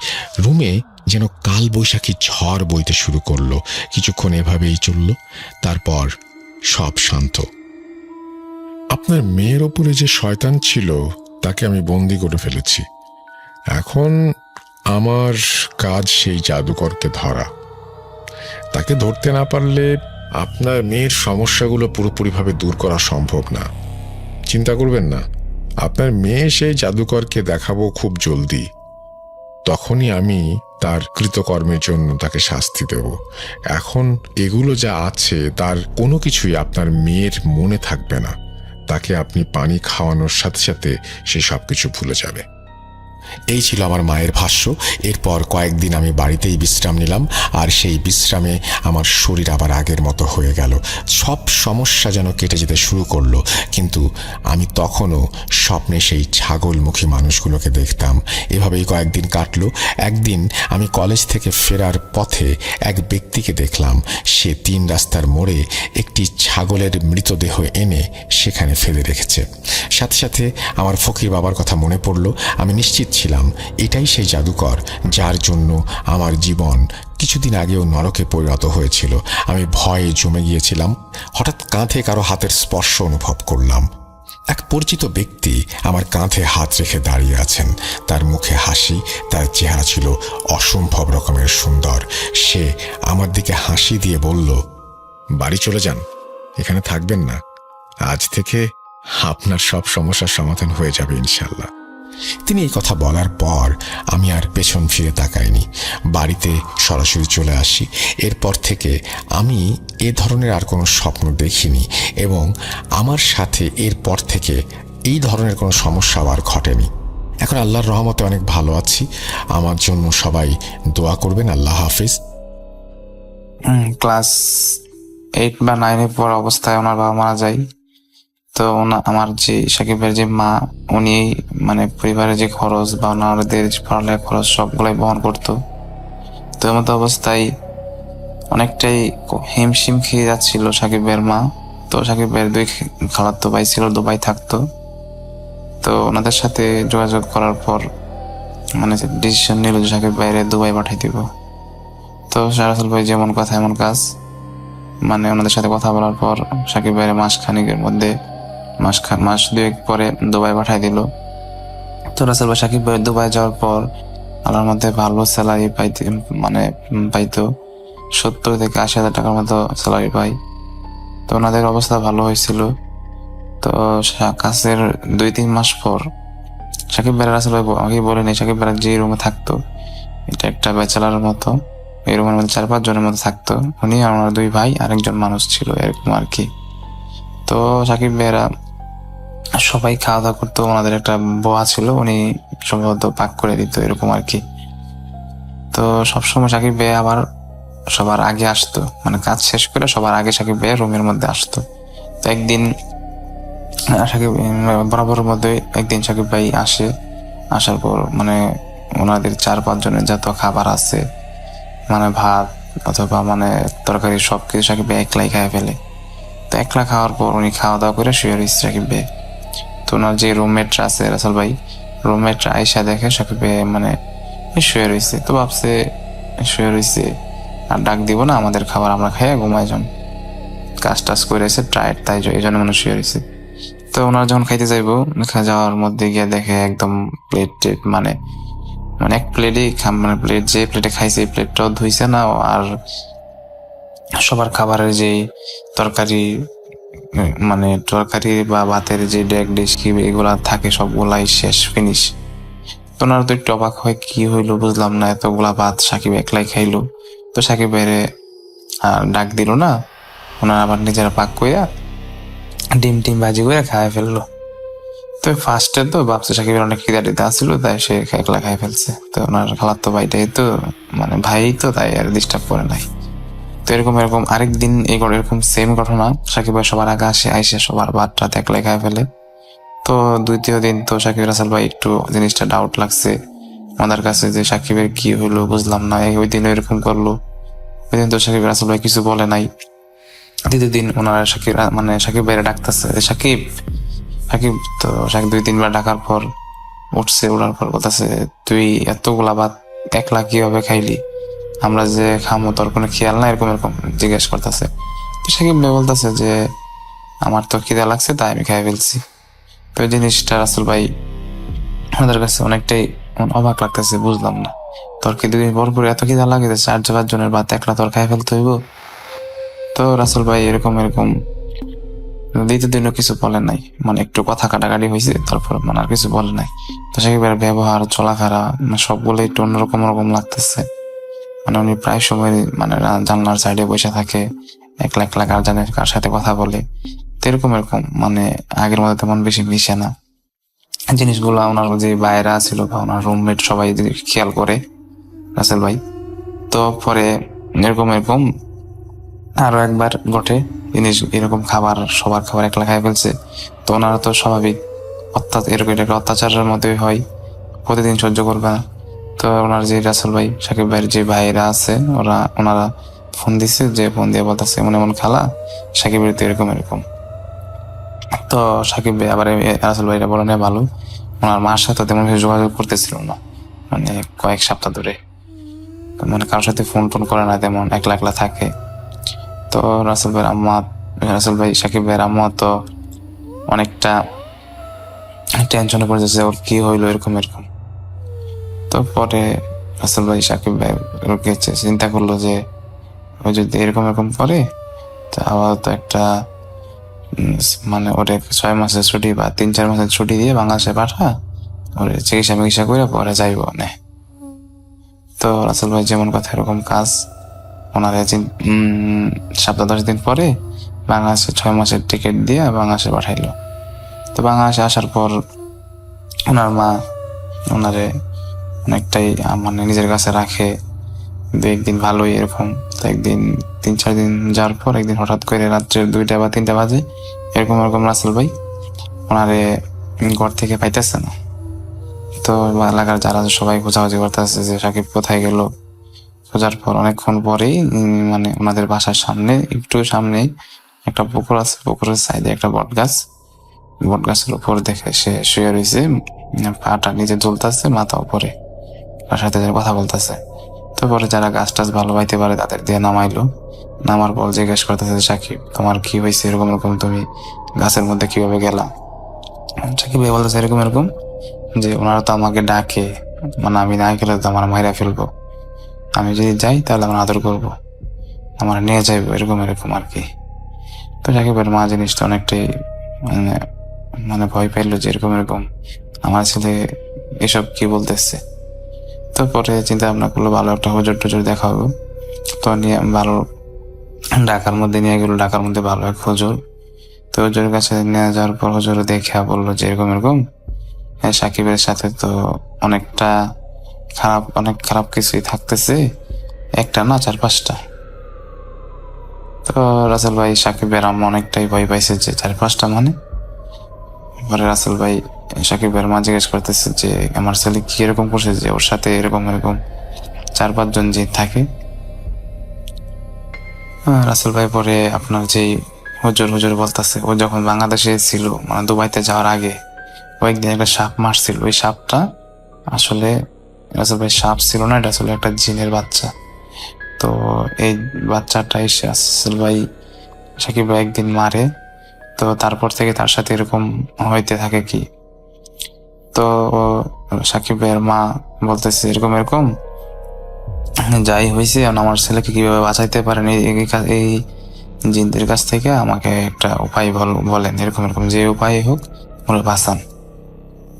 রুমে যেন কালবৈশাখী ঝড় বইতে শুরু করলো। কিছুক্ষণ এভাবেই চলল, তারপর সব শান্ত। আপনার মেয়ের ওপরে যে শয়তান ছিল তাকে আমি বন্দি করে ফেলেছি। এখন আমার কাজ সেই জাদুকরকে ধরা। তাকে ধরতে না পারলে আপনার মেয়ের সমস্যাগুলো পুরোপুরিভাবে দূর করা সম্ভব না। চিন্তা করবেন না, আপনার মেয়ে সেই জাদুকরকে দেখাবো খুব জলদি। তখনই আমি তার কৃতকর্মের জন্য তাকে শাস্তি দেব। এখন এগুলো যা আছে তার কোনো কিছুই আপনার মেয়ের মনে থাকবে না। তাকে আপনি পানি খাওয়ানোর সাথে সাথে সে সবকিছু ভুলে যাবে। এই ছিল আমার মায়ের ভাষ্য। এরপর কয়েকদিন আমি বাড়িতেই বিশ্রাম নিলাম, আর সেই বিশ্রামে আমার শরীর আবার আগের মতো হয়ে গেল। সব সমস্যা যেন কেটে যেতে শুরু করলো, কিন্তু আমি তখনও স্বপ্নে সেই ছাগলমুখী মানুষগুলোকে দেখতাম। এভাবেই কয়েকদিন কাটলো। একদিন আমি কলেজ থেকে ফেরার পথে এক ব্যক্তিকে দেখলাম। সে 3 রাস্তার মোড়ে একটি ছাগলের মৃতদেহ এনে সেখানে ফেলে রেখেছে। সাথে সাথে আমার ফকির বাবার কথা মনে পড়ল। আমি নিশ্চিত ছিলাম এটাই সেই জাদুকর যার জন্য আমার জীবন কিছুদিন আগেও নরকে পরিণত হয়েছিল। আমি ভয়ে জমে গিয়েছিলাম। হঠাৎ কাঁধে কারো হাতের স্পর্শ অনুভব করলাম। এক পরিচিত ব্যক্তি আমার কাঁধে হাত রেখে দাঁড়িয়ে আছেন। তার মুখে হাসি, তার চেহারা ছিল অসম্ভব রকমের সুন্দর। সে আমার দিকে হাসি দিয়ে বলল, বাড়ি চলে যান, এখানে থাকবেন না। আজ থেকে আপনার সব সমস্যার সমাধান হয়ে যাবে ইনশাল্লাহ। তিনি এই কথা বলার পর আমি আর পেছন ফিরে তাকাইনি, বাড়িতে সরাসরি চলে আসি। এরপর থেকে আমি এ ধরনের আর কোনো স্বপ্ন দেখিনি, এবং আমার সাথে এরপর থেকে এই ধরনের কোনো সমস্যা আর ঘটেনি। এখন আল্লাহর রহমতে অনেক ভালো আছি। আমার জন্য সবাই দোয়া করবেন। আল্লাহ হাফিজ। ক্লাস 8 বা 9 পর অবস্থায় ওনার বাবা মারা যায়। তো আমার যে সাকিব ভাইয়ের যে মা, উনি মানে পরিবারের যে খরচ বা ওনাদের যে পড়ালেখার খরচ সবগুলাই বহন করতো। তো এমন অবস্থায় অনেকটাই হিমশিম খেয়ে যাচ্ছিল সাকিব ভাইয়ের মা। তো সাকিব ভাইয়ের 2 খালাতো ভাই ছিল, দুবাই থাকতো। তো ওনাদের সাথে যোগাযোগ করার পর মানে ডিসিশন নিল যে সাকিব ভাইয়ের দুবাই পাঠাই দিব। তো রাসেল ভাই যেমন কথা এমন কাজ, মানে ওনাদের সাথে কথা বলার পর সাকিব ভাইয়ের মাসখানেকের মধ্যে মাস 2 পরে দুবাই পাঠাই দিল। তো রাসেল ভাই সাকিব ভাই দুবাই যাওয়ার পর আল্লাহর মধ্যে ভালো স্যালারি পাইতো 70 থেকে 80 হাজার টাকার মতো স্যালারি পাই। তো ওনাদের অবস্থা ভালো হয়েছিল। তো কাছের 2-3 মাস পর সাকিব ভাই রাসেল ভাই আমাকে বলেনি, সাকিব ভাই যে রুমে থাকতো এটা একটা ব্যাচেলারের মতো, এই রুমের মধ্যে 4-5 জনের মতো থাকতো। উনি আর ওনার 2 ভাই আর একজন মানুষ ছিল, এরকম আর কি। তো সাকিব ভাইয়েরা সবাই খাওয়া দাওয়া করতো, ওনাদের একটা বোয়া ছিল, উনি সম্ভবত পাক করে দিত, এরকম আর কি। তো সবসময় সাকিব ভাই আবার সবার আগে আসতো, মানে কাজ শেষ করে সবার আগে সাকিব ভাই রুমের মধ্যে আসতো। তো একদিন সাকিব বরাবরের মধ্যে একদিন সাকিব ভাই আসার পর মানে ওনাদের 4-5 জনের যত খাবার আছে, মানে ভাত অথবা মানে তরকারি সবকিছু সাকিব ভাই একলাই খায় ফেলে। তো একলা খাওয়ার পর উনি খাওয়া দাওয়া করে শুয়ে রয়েছে সাকিব ভাই। তো ওনার যে রুমমেটরা আছে রাসেল ভাই, রুমমেটরা আইসা দেখে সাকিব ভাই মানে শুয়ে রয়েছে। তো ভাবছে শুয়ে রয়েছে আর ডাক দিব না, আমাদের খাবার আমরা খাইয়া ঘুমাই যান, কাজ টাজ করে এসে টায়ার্ড, তাই এই জন্য মনে শুয়ে রয়েছে। তো ওনারা যখন খাইতে যাইবো, যাওয়ার মধ্যে গিয়ে দেখে একদম প্লেট মানে এক প্লেটই মানে প্লেট যে প্লেটে খাইছে এই প্লেটটাও ধুইছে না, আর সবার খাবারের যে তরকারি মানে তরকারি বা ভাতের যে ডেক ডিশ কি এগুলা থাকে সবগুলাই শেষ, ফিনিশ। তো ওনারা তো একটু অবাক হয়, কি হইলো বুঝলাম না, এতগুলা ভাত সাকিব একলাই খাইলো। তো সাকিব বাইরে ডাক দিল না, ওনারা আবার নিজেরা পাক কইরা ডিম ভাজি করে খায় ফেললো। তো ফার্স্টে তো ভাবছে সাকিবের অনেক খিদাটিতে আসছিল, তাই সে একলা খাই ফেলছে। তো ওনার খালাতো ভাইটাই তো মানে ভাই তো, তাই আর ডিস্টার্ব করে নাই। তো এরকম আরেকদিন এরকম সেম ঘটনা, সাকিব ভাই সবার আগে আইসে সবার ভাতটা একলাই খাই ফেলে। তো 2য় দিন তো সাকিব রাসেল ভাই একটু জিনিসটা ডাউট লাগছে আমাদের কাছে যে সাকিবের কি হইলো বুঝলাম না, ওই দিন এরকম করলো। ওই দিন তো সাকিব রাসেল ভাই কিছু বলে নাই। 2য় দিন ওনারা সাকিব ভাইরা ডাকতেছে সাকিব। তো সাকিব 2-3 বার ডাকার পর উঠছে, ওঠার পর বলতেছে, তুই এতগুলা ভাত একলা কিভাবে খাইলি, আমরা যে খামো তোর কোনো খেয়াল না, এরকম জিজ্ঞেস করতেছে। তো সাকিব ভাই বলতেছে যে আমার তো খিদা লাগছে তাই আমি খাই ফেলছি। তো এই জিনিসটা রাসেল ভাই আমাদের কাছে অনেকটাই অবাক লাগতেছে, বুঝলাম না, তোর কি 2 দিন পর করে এত খিদা লাগে 4-5 জনের ভাত একলা তোর খাই ফেলতে হইব? তো রাসেল ভাই এরকম 2য় দিনও কিছু বলে নাই, মানে একটু কথা কাটাকাটি হয়েছে, তারপর মানে আর কিছু বলে নাই। তো সাকিবের ব্যবহার চলাফেরা সবগুলো একটু অন্যরকম লাগতেছে। মানে উনি প্রায় সময় মানে জানলার সাইডে বসে থাকে, একলা কার জানে কার সাথে কথা বলে। তো এরকম মানে আগের মতো তেমন বেশি মিশে না। জিনিসগুলা ওনার যে বাইরা ছিল বা ওনার রুমমেট সবাই যদি খেয়াল করে রাসেল ভাই। তো পরে এরকম এরকম আরো একবার ঘটে জিনিস, এরকম খাবার সবার খাবার একলা খাই ফেলছে। তো ওনারা তো স্বাভাবিক এরকম এটা একটা অত্যাচারের মধ্যে হয়, প্রতিদিন সহ্য করবে না। তো ওনার যে রাসেল ভাই সাকিব ভাইয়ের যে ভাইরা আছে ওনারা ফোন দিছে, যে ফোন দিয়ে বলতেছে এমন এমন খালা সাকিবের তো এরকম এরকম। তো সাকিব ভাই আবার রাসেল ভাইরা বলে নেয় ভালো, ওনার মার সাথে তেমন কিছু যোগাযোগ করতেছিল না মানে কয়েক সপ্তাহ ধরে, মানে কারোর সাথে ফোন টোন করে না, তেমন একলা একলা থাকে। তো রাসেল ভাই সাকিব ভাইয়ের আম্মা তো অনেকটা টেনশনে পড়ে যাচ্ছে, ওর কি হইলো এরকম এরকম। তো পরে রাসেল ভাই সাকিব ভাই চিন্তা করলো যে ও যদি এরকম এরকম করে তো আবার তো একটা মানে ওরে 6 মাসের ছুটি বা 3-4 মাসের ছুটি দিয়ে বাংলাদেশে পাঠা, ওরে চিকিৎসা করে পরে যাইব না। তো রাসেল ভাই যেমন কথা এরকম কাজ, ওনারে 7-10 দিন পরে বাংলাদেশে 6 মাসের টিকিট দিয়ে বাংলাদেশে পাঠাইলো। তো বাংলাদেশে আসার পর ওনার মা ওনারে অনেকটাই মানে নিজের কাছে রাখে, 2-1 দিন ভালোই এরকম। তো একদিন 3-4 দিন যাওয়ার পর একদিন হঠাৎ করে রাত্রের 2টা বা 3টা বাজে এরকম রাসেল ভাই ওনারে ঘর থেকে পাইতেছে না। তো এলাকার যারা সবাই খোঁজাখুঁজি করতেছে যে সাকিব কোথায় গেল। খোঁজার পর অনেকক্ষণ পরেই মানে ওনাদের বাসার সামনে একটু সামনেই একটা পুকুর আছে, পুকুরের সাইডে একটা বটগাছের উপর দেখে সে শুয়ে রয়েছে, পাটা নিচে ঝুলতেছে, মাথা উপরে, তার সাথে কথা বলতেছে। তো পরে যারা গাছ টাছ ভালো পাইতে পারে তাদের দিয়ে নামাইলো। নামার পর জিজ্ঞেস করতেছে সাকিব তোমার কি হয়েছে এরকম এরকম, তুমি গাছের মধ্যে কিভাবে গেলা? সাকিব ভাই বলতেছে এরকম এরকম যে ওনারা তো আমাকে ডাকে, মানে আমি না গেলে তো আমার মাইরা ফেলবো, আমি যদি যাই তাহলে আমার আদর করবো, আমার নিয়ে যাইবো এরকম এরকম আর কি। তো সাকিবের মা জিনিসটা অনেকটাই মানে ভয় পাইলো যে এরকম এরকম আমার ছেলে এসব কি বলতেছে। তো পরে চিন্তা ভাবনা করলো ভালো একটা হুজুর টুজুর দেখা হলো। তো নিয়ে ভালো ঢাকার মধ্যে নিয়ে গেলো, ঢাকার মধ্যে ভালো এক হুজুর। তো হুজুরের কাছে নিয়ে যাওয়ার পর হুজুর দেখা বললো যে এরকম এরকম সাকিবের সাথে তো অনেক খারাপ কিছুই থাকতেছে, একটা না 4-5টা। তো রাসেল ভাই সাকিবের আম্মা অনেকটাই ভয় পাইছে যে 4-5টা মানে। পরে রাসেল ভাই সাকিবের মা জিজ্ঞেস করতেছে যে আমার ছেলে কি এরকম করছে যে ওর সাথে এরকম এরকম 4-5 জন যে থাকে। রাসেল ভাই পরে আপনার যেই হুজুর বলতেছে ও যখন বাংলাদেশে ছিল মানে দুবাইতে যাওয়ার আগে কয়েকদিন একটা সাপ মারছিল, ওই সাপটা আসলে রাসেল ভাই সাপ ছিল না, এটা আসলে একটা জিনের বাচ্চা। তো এই বাচ্চাটা এসে রাসেল ভাই সাকিব ভাই একদিন মারে, তো তারপর থেকে তার সাথে এরকম হইতে থাকে কি। তো সাকিব ভাইয়ের মা বলতেছে এরকম এরকম যাই হয়েছে আমার ছেলেকে কিভাবে বাঁচাইতে পারেন এই জিনদের কাছ থেকে, আমাকে একটা উপায় বলেন, এরকম এরকম যে উপায় হোক ওরা বাঁচান।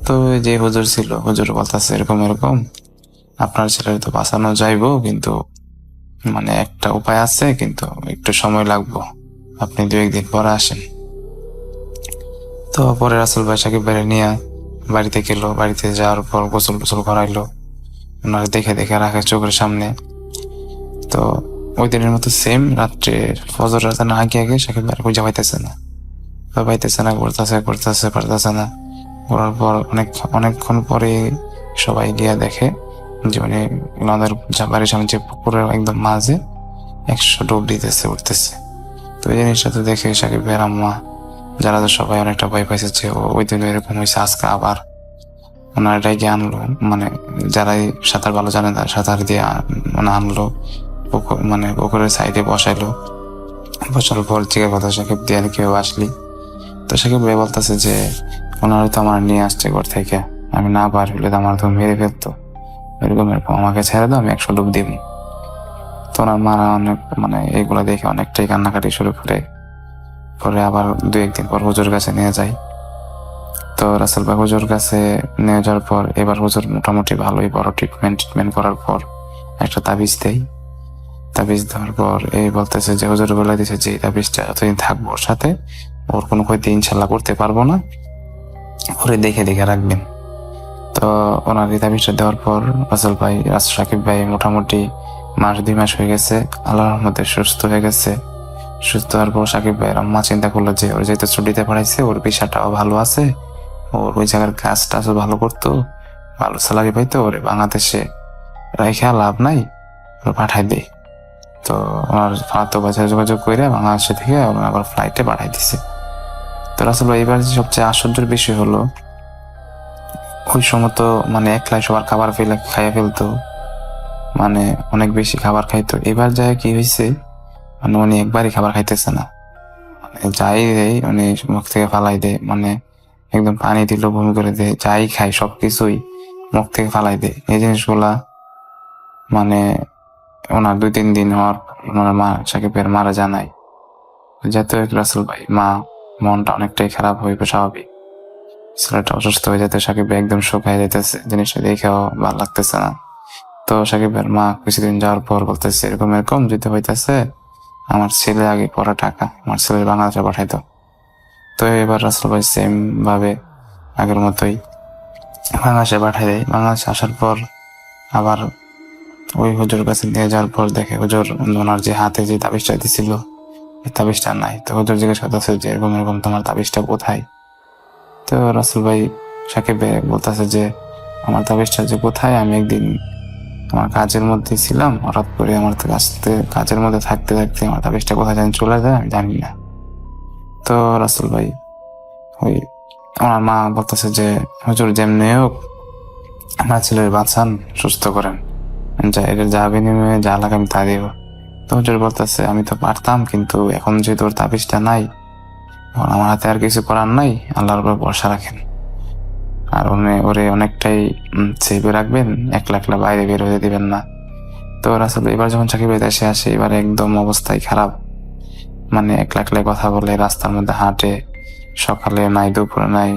তো যে হুজুর ছিল হুজুর বলতেছে এরকম এরকম আপনার ছেলের তো বাঁচানো যাইবো, কিন্তু মানে একটা উপায় আছে, কিন্তু একটু সময় লাগবো, আপনি 2-1 দিন পরে আসেন। তো পরে রাসেল ভাই সাকিব ভাই নিয়ে বাড়িতে গেল, বাড়িতে যাওয়ার পর গোসল টোসল করাইলো, ওনারা দেখে রাখে চোখের সামনে। তো ওই দিনের মতো সেম রাত্রে ফজর রাতে আগে সাকিব ভাই খুঁজে পাইতেছে না, পারতেছে না। করার পর অনেকক্ষণ পরে সবাই গিয়া দেখে যে মানে ওনাদের বাড়ির সামনে যে পুকুরের একদম মাঝে 100 ডুব উঠতেছে। তো এই জিনিসটা তো দেখে সাকিব ভাইয়ের আম্মা যারা তো সবাই অনেকটা ভয় পাইছে যে ওই দিন এরকম হয়েছে, আজকে আবার ওনার এটাই গিয়ে আনলো, মানে যারাই সাঁতার ভালো জানে তারা সাঁতার দিয়ে মানে আনলো, পুকুরের সাইডে বসার পর জিজ্ঞাসা কথা সাকিব দিয়ে কিভাবে আসলি। তো সাকিব ভাই বলতেছে যে ওনারা তো আমার নিয়ে আসছে ঘর থেকে, আমি না পার হইলে তো আমার তো মেরে ফেলতো, এরকম আমাকে ছেড়ে দাও, আমি 100 ডুব দিব। তো ওনার মারা অনেক মানে এইগুলা দেখে অনেকটাই কান্নাকাটি শুরু করে। পরে আবার 2-1 দিন পর হুজুর কাছে নিয়ে যাই। তো রাসেল ভাই হুজুর কাছে নিয়ে যাওয়ার পর এবার হুজুর মোটামুটি ভালোই বড় ট্রিটমেন্ট করার পর একটা তাবিজ দেয়। তাবিজ দেওয়ার পর এই বলতেছে যে হুজুর বলে দিছে যে তাবিজটা এতদিন থাকবো ওর সাথে, ওর কোনো ক্ষতি ইনশাল্লাহ করতে পারবো না, ওরে দেখে দেখে রাখবেন। তো ওনার এই তাবিজটা দেওয়ার পর সাকিব ভাই মোটামুটি 1-2 মাস হয়ে গেছে, আল্লাহর রহমতে সুস্থ হয়ে গেছে। সুস্থ হওয়ার পর সাকিব ভাইয়ের আম্মা চিন্তা করলো যে ওর যেহেতু ছুটিতে পড়াইছে, ওর পেশাটাও ভালো আছে, ওর ওই জায়গার কাজ টাজও ভালো করতো, ভালো স্যালারি পাইতো, ওরে বাংলাদেশে রাইখা লাভ নাই, ওর পাঠাই দেয়। তো ওনার ফালাতো বাজারে যোগাযোগ করে বাংলাদেশে থেকে আবার ফ্লাইটে পাঠাই দিছে। তো রাসেল ভাই এবার সবচেয়ে আশ্চর্যের বিষয় হলো, ওই সময় তো মানে একলাই সবার খাবার খাইয়া ফেলতো, মানে অনেক বেশি খাবার খাইতো। এবার যায় কি হয়েছে, মানে উনি একবারই খাবার খাইতেছে না, মানে যাই দেয় উনি মুখ থেকে ফালাই দেয়, মানে একদম পানি দিল বমি করে দেয়, যাই খায় সবকিছুই মুখ থেকে ফালাই দেয়। এই জিনিসগুলা মানে ওনার 2-3 দিন হওয়ার ওনার মা সাকিবের মারা জানায়। যাতে রাসেল ভাই মা মনটা অনেকটাই খারাপ হয়ে স্বাভাবিক, ছেলেটা অসুস্থ হয়ে যেতে সাকিব একদম শুকায় যেতেছে, জিনিসটা দেখেও ভালো লাগতেছে না। তো সাকিবের মা কিছুদিন যাওয়ার পর বলতেছে এরকম এরকম যদি হইতেছে, আমার ছেলে আগে পড়া টাকা আমার ছেলের বাংলাদেশে পাঠাইতো। তো এবার রাসেল ভাই সেম ভাবে আগের মতোই বাংলাদেশে পাঠাই দেয়। বাংলাদেশে আসার পর আবার ওই হুজুর কাছে নিয়ে যাওয়ার পর দেখে হুজুর ওনার যে হাতে যে তাবিজটা দিছিল এই তাবিজটা নাই। তো হুজুর জিজ্ঞেস করতেছে যে এরকম এরকম তোমার তাবিজটা কোথায়? তো রাসেল ভাই সাকিব বলতেছে যে আমার তাবিজটা যে কোথায়, আমি একদিন আমার কাজের মধ্যে ছিলাম, হঠাৎ করে আমার কাজের মধ্যে থাকতে থাকতে আমার তাবিজটা কোথায় জানি চলে যায়, আমি জানি না। তো রাসেল ভাই ওই আমার মা বলতেছে যে হুজুর যেমনি হোক আমার ছেলের বাঁচান, সুস্থ করেন, এদের যা বিনিময়ে যা লাগে আমি তা দিব। তো হুজুর বলতেছে আমি তো পারতাম, কিন্তু এখন যেহেতু ওর তাবিজটা নাই, এখন আমার হাতে আর কিছু করার নাই, আল্লাহর উপর ভরসা রাখেন, আর ওরে অনেকটাই সেভে রাখবেন, একলা একলা বাইরে বের হতে দিবেন না। তো রাসেল এবার যখন সাকিব দেশে আসে, এবার একদম অবস্থায় খারাপ, মানে একলা একলাই কথা বলে, রাস্তার মধ্যে হাঁটে, সকালে নাই দুপুরে নাই,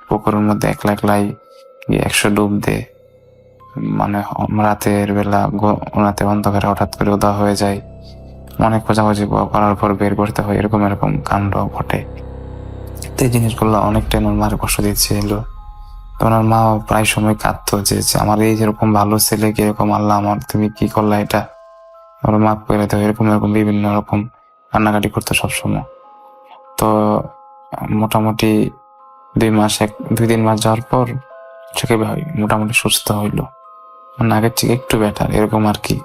পুকুরের মধ্যে একলা একলাই 100 ডুব দে, মানে রাতের বেলা রাতে অন্ধকারে হঠাৎ করে উদা হয়ে যায়, অনেক খোঁজাখুঁজি করার পর বের করতে হয়, এরকম এরকম কাণ্ড ঘটে। তো এই জিনিসগুলো অনেকটাই ওনার মার কষ্ট দিচ্ছিল। তো ওনার মা প্রায় সময় কাঁদতো যে আমার এই যেরকম ভালো ছেলে কিরকম, আল্লাহ আমার তুমি কি করলা এটা, ওর মাফ করে দাও, এরকম এরকম বিভিন্ন রকম কান্নাকাটি করতো সবসময়। তো মোটামুটি 2-3 মাস যাওয়ার পর সাকিব ভাই মোটামুটি সুস্থ হইলো, মানে আগের থেকে একটু বেটার এরকম আর কি।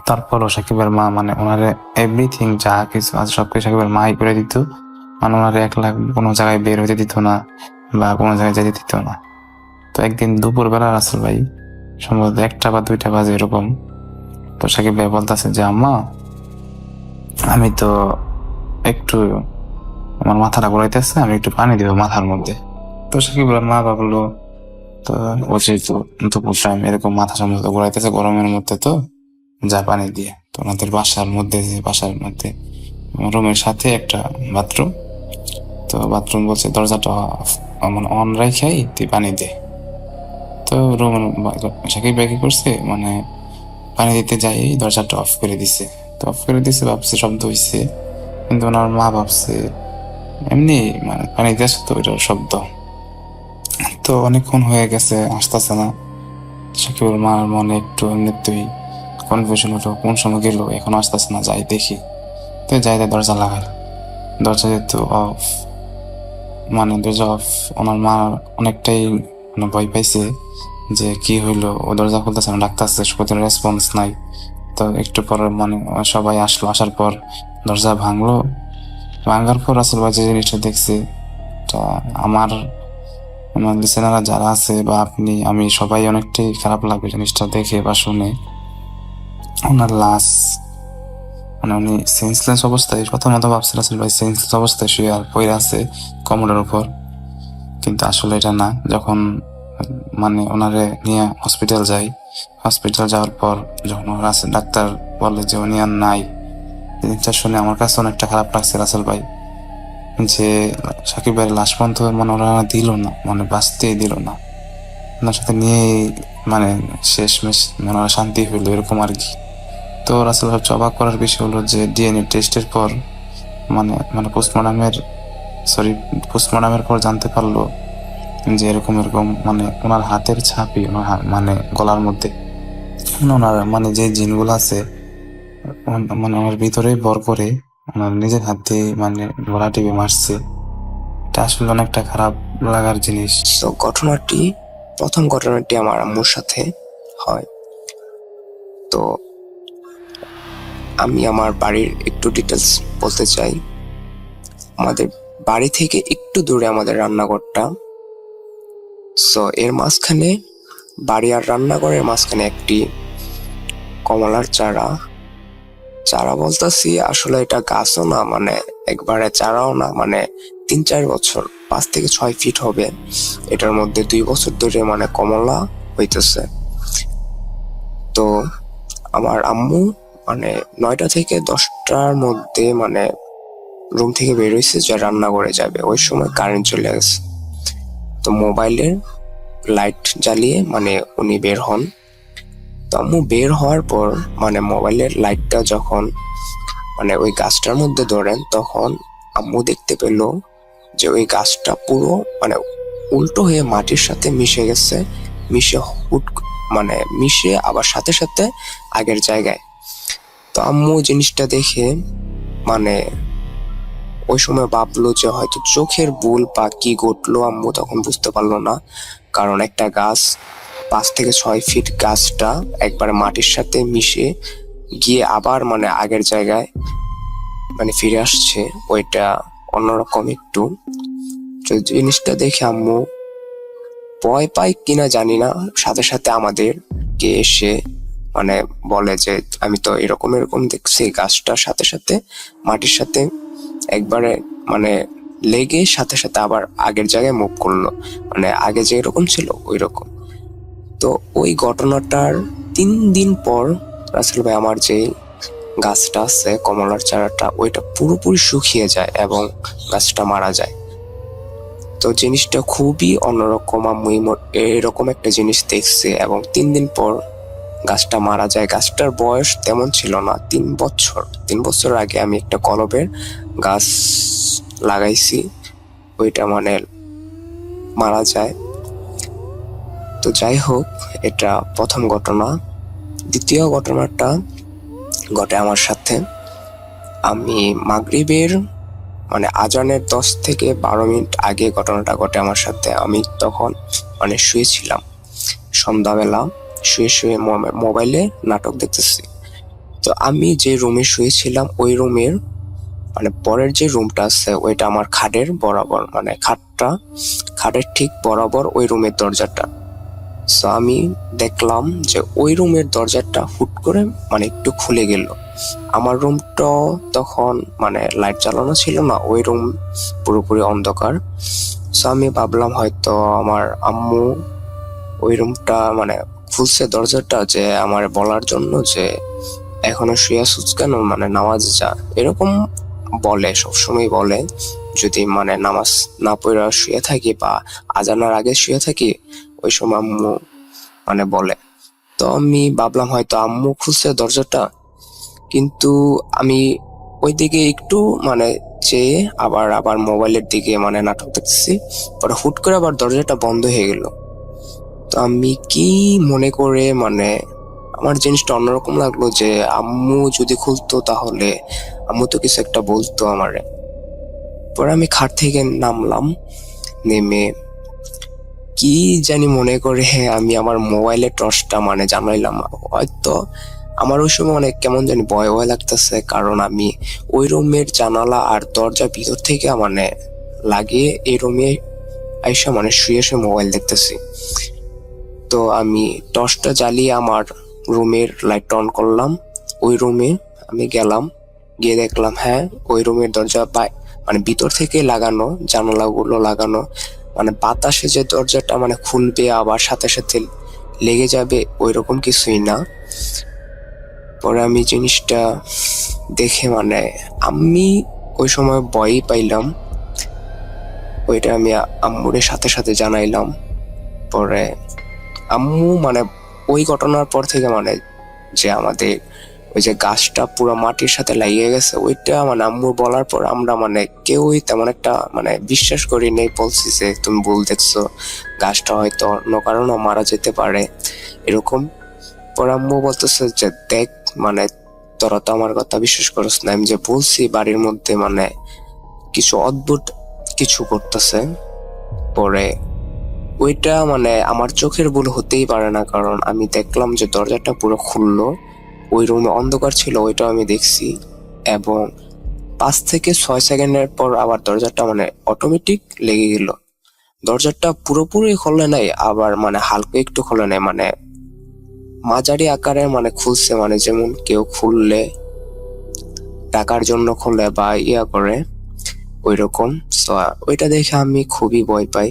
তারপরও সাকিবের মা মানে ওনারে এভরিথিং যা কিছু আছে সবকিছু সাকিবের মাই করে দিত, মানে ওনারে একলা কোনো জায়গায় বের হতে দিত না বা কোনো জায়গায় যেতে দিত না। তো একদিন দুপুরবেলা রাসেল ভাই সম্ভবত 1টা বা 2টা বাজে এরকম, তো সাকিব ভাই বলতেছে যে আম্মা আমি তো একটু আমার মাথাটা ঘুরাইতেছে, আমি একটু পানি দিব মাথার মধ্যে। তো সাকিব মা ভাবলো তো ও যেহেতু দুপুর টাইম এরকম মাথা সম্ভবত ঘুরাইতেছে গরমের মধ্যে, তো যা পানি দিয়ে। তো ওনাদের বাসার মধ্যে রুমের সাথে একটা বাথরুম, তো বাথরুম বলছে দরজাটা মানে অন রাখাই তুই পানি দে। তো রুমের সাকিব ভাই কি করছে, মানে পানি দিতে যাই দরজাটা অফ করে দিছে। তো অফ করে দিছে, ভাবছে শব্দ হইছে, কিন্তু ওনার মা ভাবছে এমনি মানে পানি দিয়েছে তো ওইটার শব্দ। তো অনেকক্ষণ হয়ে গেছে আসতেছে না, সাকিবের মার মনে একটু এমনিতেই কনফিউশন হলো, কোন সময় গেল এখন আসতেছে না, যাই দেখি। তো যাই দরজা লাগাল, দরজা যেহেতু অফ, মানে দরজা অফ, ওনার মা অনেকটাই মানে ভয় পাইছে যে কি হইলো, ও দরজা খুলতেছে না, ডাকতেছে, কোনো রেসপন্স নাই। তো একটু পর মানে সবাই আসলো, আসার পর দরজা ভাঙার পর রাসেল ভাই যে জিনিসটা দেখছে, আমার লিসেনাররা যারা আছে বা আমি সবাই অনেকটাই খারাপ লাগবে জিনিসটা দেখে বা শুনে। ওনার লাশ মানে উনি সেন্সলেস অবস্থায়, প্রথমত ভাবছে রাসেল ভাই সেন্সলেস অবস্থায় শুয়ে আর পড়ে আছে কমোডের উপর, কিন্তু আসলে এটা না। যখন মানে ওনারে নিয়ে হসপিটাল যাওয়ার পর যখন ডাক্তার বলে যে উনি আর নাই, জিনিসটা শুনে আমার কাছে অনেকটা খারাপ লাগছে রাসেল ভাই, যে সাকিব ভাইয়ের লাশ পর্যন্ত মানে ওরা দিল না, মানে বাঁচতেই দিল না, ওনার সাথে নিয়ে মানে শেষমেশ মানে ওরা শান্তি হইলো এরকম আর কি। তো রাসেল ভাই অবাক করার বিষয় হলো যে ডিএনএ টেস্টের পর মানে পোস্টমর্টমের পর জানতে পারলো যে এরকম এরকম মানে ওনার হাতের ছাপই ওনার মানে গলার মধ্যে ওনার মানে যে জিনগুলো আছে মানে ওনার ভিতরেই ভর করে ওনার নিজের হাতে মানে গলা টিপে মারছে। এটা আসলে অনেকটা খারাপ লাগার জিনিস। তো প্রথম ঘটনাটি আমার আম্মুর সাথে হয়। তো আমি আমার বাড়ির একটু ডিটেলস বলতে চাই। আমাদের বাড়ি থেকে একটু দূরে আমাদের রান্নাঘরটা। সো এর মাঝখানে, বাড়ি আর রান্নাঘরের মাঝখানে একটি কমলার চারা বলতেছি, আসলে এটা গাছও না, মানে একবারে চারাও না, মানে 3-4 বছর, 5 থেকে 6 ফিট হবে। এটার মধ্যে 2 বছর ধরে মানে কমলা হইতেছে। তো আমার আম্মু মানে 9টা থেকে 10টার মধ্যে মানে রুম থেকে বের হয়েছে যে রান্না করে যাবে। ওই সময় কারেন্ট চলে গেছে। তো মোবাইলের লাইট জ্বালিয়ে মানে উনি বের হন। তো আম্মু বের হওয়ার পর মানে মোবাইলের লাইটটা যখন মানে ওই গাছটার মধ্যে ধরেন, তখন আম্মু দেখতে পেল যে ওই গাছটা পুরো মানে উল্টো হয়ে মাটির সাথে মিশে গেছে। মিশে আবার সাথে সাথে আগের জায়গায়। তো আম্মু জিনিসটা দেখে মানে ওই সময় ভাবলো যে হয়তো চোখের ভুল বা কি ঘটলো, আম্মু তখন বুঝতে পারলো না। কারণ একটা গাছ 5 থেকে 6 ফিট গাছটা একবার মাটির সাথে মিশে গিয়ে আবার মানে আগের জায়গায় মানে ফিরে আসছে, ওইটা অন্যরকম একটু। তো জিনিসটা দেখে আম্মু ভয় পায় কিনা জানি না, সাথে সাথে আমাদেরকে এসে মানে বলে যে আমি তো এরকম এরকম দেখছি, গাছটার সাথে সাথে মাটির সাথে একবারে মানে লেগে সাথে সাথে আবার আগের জায়গায় মুভ করলো, মানে আগে যে এরকম ছিল ওই রকম। তো ওই ঘটনাটার 3 দিন পর রাসেল ভাই আমার যে গাছটা আছে কমলার চারাটা, ওইটা পুরোপুরি শুকিয়ে যায় এবং গাছটা মারা যায়। তো জিনিসটা খুবই অন্যরকম। আমি এরকম একটা জিনিস দেখছি এবং 3 দিন পর গাছটা মারা যায়। গাছটার বয়স তেমন ছিল না, 3 বছর আগে আমি একটা কলবের গাছ লাগাইছি, ওইটা মানে মারা যায়। তো যাই হোক, এটা প্রথম ঘটনা। দ্বিতীয় ঘটনাটা ঘটে আমার সাথে। আমি মাগরিবের মানে আজানের 10 থেকে 12 মিনিট আগে ঘটনাটা ঘটে আমার সাথে। আমি তখন মানে শুয়েছিলাম, সন্ধ্যাবেলা শুয়ে মোবাইলে নাটক দেখতেছি। তো আমি যে রুমে শুয়েছিলাম ওই রুমের মানে পরের যে রুমটা আছে ওইটা আমার খাটের বরাবর, মানে খাটের ঠিক বরাবর ওই রুমের দরজাটা। সো আমি দেখলাম যে ওই রুমের দরজাটা হুট করে মানে একটু খুলে গেল। আমার রুমটা তখন মানে লাইট জ্বালানো ছিল না, ওই রুম পুরোপুরি অন্ধকার। সো আমি ভাবলাম হয়তো আমার আম্মু ওই রুমটা মানে খুলছে দরজাটা, যে আমার বলার জন্য যে এখনো শুয়ে আছিস কেন, মানে নামাজ যা, এরকম বলে, সবসময় বলে। যদি মানে নামাজ না পড়া শুয়ে থাকি বা আজানের আগে শুয়ে থাকি, ওই সময় আম্মু মানে বলে। তো আমি ভাবলাম হয়তো আম্মু খুলছে দরজাটা, কিন্তু আমি ওই দিকে একটু মানে চেয়ে আবার মোবাইলের দিকে মানে নাটক দেখতেছি। পরে হুট করে আবার দরজাটা বন্ধ হয়ে গেল। তো আমি কি মনে করে মানে আমার জিনিসটা অন্যরকম লাগলো যে আম্মু যদি খুলতো তাহলে আম্মু তো কিছু একটা বলতো আমারে। পরে আমি খাট থেকে নামলাম, নেমে কি জানি মনে করে আমি আমার মোবাইলের টর্চটা মানে জ্বালাইলাম। হয়তো আমার ওই সময় অনেক কেমন জানি ভয় ভয় লাগতেছে, কারণ আমি ওই রুমের জানালা আর দরজা ভিতর থেকে মানে লাগিয়ে এই রুমে আইসা মানে শুয়ে মোবাইল দেখতেছি। তো আমি টর্চটা জ্বালিয়ে আমার রুমের লাইট অন করলাম। ওই রুমে আমি গেলাম, গিয়ে দেখলাম হ্যাঁ ওই রুমের দরজা মানে ভিতর থেকে লাগানো, জানালাগুলো লাগানো, মানে বাতাসে যে দরজাটা মানে খুলবে আবার সাথে সাথে লেগে যাবে ওই রকম কিছুই না। পরে আমি জিনিসটা দেখে মানে আমি ওই সময় ভয়ই পাইলাম। ওইটা আমি আম্মুর সাথে সাথে জানাইলাম। পরে আম্মু মানে ওই ঘটনার পর থেকে মানে যে আমাদের ওই যে গাছটা পুরো মাটির সাথে লাগিয়ে গেছে, ওইটা মানে আম্মু বলার পর আমরা মানে কেউই তেমন একটা মানে বিশ্বাস করি নেই, বলছি যে তুমি ভুল দেখছো, গাছটা হয়তো অন্য কারণেও মারা যেতে পারে এরকম। পরে আম্মু বলতেছে যে দেখ মানে তোরা তো আমার কথা বিশ্বাস করছ না, আমি যে বলছি বাড়ির মধ্যে মানে কিছু অদ্ভুত কিছু করতেছে। পরে ওইটা মানে আমার চোখের ভুল হতেই পারে না, কারণ আমি দেখলাম যে দরজাটা পুরো খুললো, ওই রুমে অন্ধকার ছিল ওইটাও আমি দেখছি, এবং 5 থেকে 6 সেকেন্ডের পর আবার দরজাটা মানে অটোমেটিক লেগে গেল। দরজাটা পুরোপুরি খোলে নাই, আবার মানে হালকা একটু খোলে নাই, মানে মাঝারি আকারে মানে খুলছে, মানে যেমন কেউ খুললে টাকার জন্য খুলে বা ইয়া করে ওই রকম। ওইটা দেখে আমি খুবই ভয় পাই।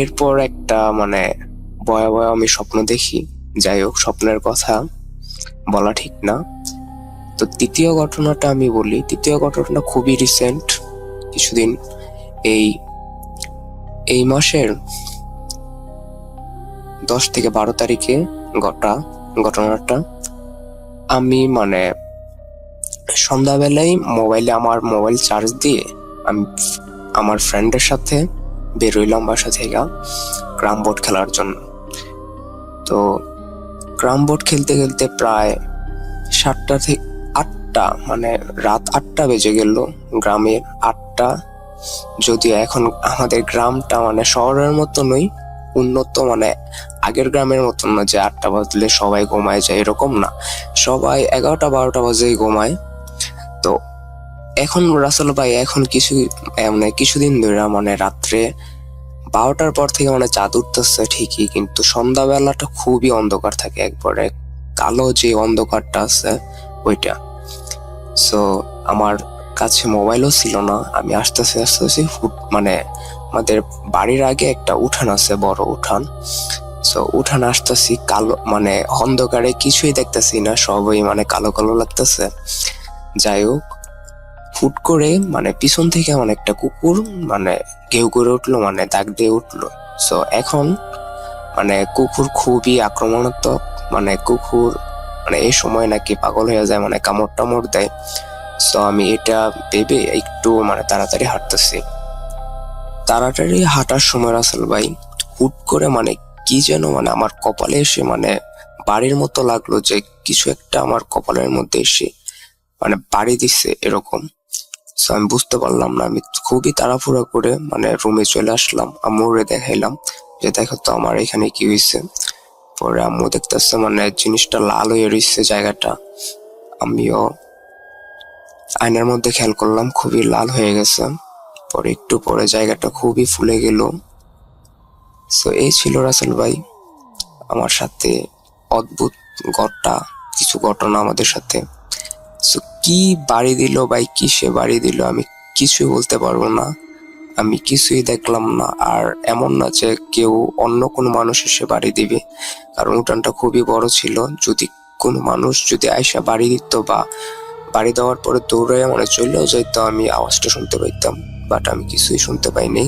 এরপর একটা মানে ভয়াবহ আমি স্বপ্ন দেখি। যাই হোক, স্বপ্নের কথা বলা ঠিক না। তো তৃতীয় ঘটনাটা আমি বলি। তৃতীয় ঘটনাটা খুবই রিসেন্ট, কিছুদিন এই মাসের 10 থেকে 12 তারিখে ঘটনাটা। আমি মানে সন্ধ্যাবেলায় আমার মোবাইল চার্জ দিয়ে আমি আমার ফ্রেন্ডের সাথে বেরোইলাম বাসা থেকে ক্রাম বোর্ড খেলার জন্য। তো ক্রাম বোর্ড খেলতে খেলতে প্রায় 7টা থেকে 8টা মানে রাত 8টা বেজে গেল। গ্রামের 8টা, যদিও এখন আমাদের গ্রামটা মানে শহরের মতো নয়, উন্নত, মানে আগের গ্রামের মতন না যে 8টা বাজলে সবাই ঘুমায় যায়, এরকম না, সবাই 11টা 12টা বাজেই ঘুমায়। তো এখন রাসেল ভাই এখন মানে কিছুদিন ধরে মানে রাত্রে 12টার পর থেকে মানে চাঁদ উঠতেছে ঠিকই, কিন্তু সন্ধ্যাবেলাটা খুবই অন্ধকার থাকে, একবারে কালো যে অন্ধকারটা আছে ওইটা। সো আমার কাছে মোবাইলও ছিল না। আমি আস্তে আস্তে মানে আমাদের বাড়ির আগে একটা উঠান আছে, বড় উঠান। সো উঠান আসতেছি, কালো মানে অন্ধকারে কিছুই দেখতেছি না, সবই মানে কালো কালো লাগতেছে। যাই হোক, হুট করে মানে পিছন থেকে মানে একটা কুকুর মানে ঘেউ করে উঠলো, মানে দাগ দিয়ে উঠলো। সো এখন মানে কুকুর খুবই আক্রমণাত্মক, মানে কুকুর মানে এই সময় নাকি পাগল হয়ে যায়, মানে কামড় টামড় দেয়। সো আমি এটা ভেবে একটু মানে তাড়াতাড়ি হাঁটার সময় রাসেল ভাই হুট করে মানে কি যেন মানে আমার কপালে এসে মানে বাড়ির মতো লাগলো, যে কিছু একটা আমার কপালের মধ্যে এসে মানে বাড়ি দিচ্ছে এরকম। সো আমি বুঝতে পারলাম না, আমি খুবই তাড়াহুড়া করে মানে রুমে চলে আসলাম, আম্মুরে দেখাইলাম যে দেখো তো আমার এখানে কি হয়েছে। পরে আম্মু দেখতেছে মানে জিনিসটা লাল হয়ে রয়েছে জায়গাটা। আমিও আয়নার মধ্যে খেয়াল করলাম খুবই লাল হয়ে গেছে। পরে একটু পরে জায়গাটা খুবই ফুলে গেল। সো এই ছিল রাসেল ভাই আমার সাথে অদ্ভুত কিছু ঘটনা আমাদের সাথে। সো কি বাড়ি দিল ভাই, কিসে বাড়ি দিল আমি কিছুই বলতে পারবো না, আমি কিছুই দেখলাম না। আর এমন না যে কেউ অন্য কোনো মানুষ এসে বাড়ি দিবে, কারণ উঠানটা খুবই বড় ছিল। যদি কোনো মানুষ যদি আইসা বাড়ি দিত বা বাড়ি দেওয়ার পরে দৌড়ে মানে চলেও যাইতো, আমি আওয়াজটা শুনতে পাইতাম, বাট আমি কিছুই শুনতে পাইনি।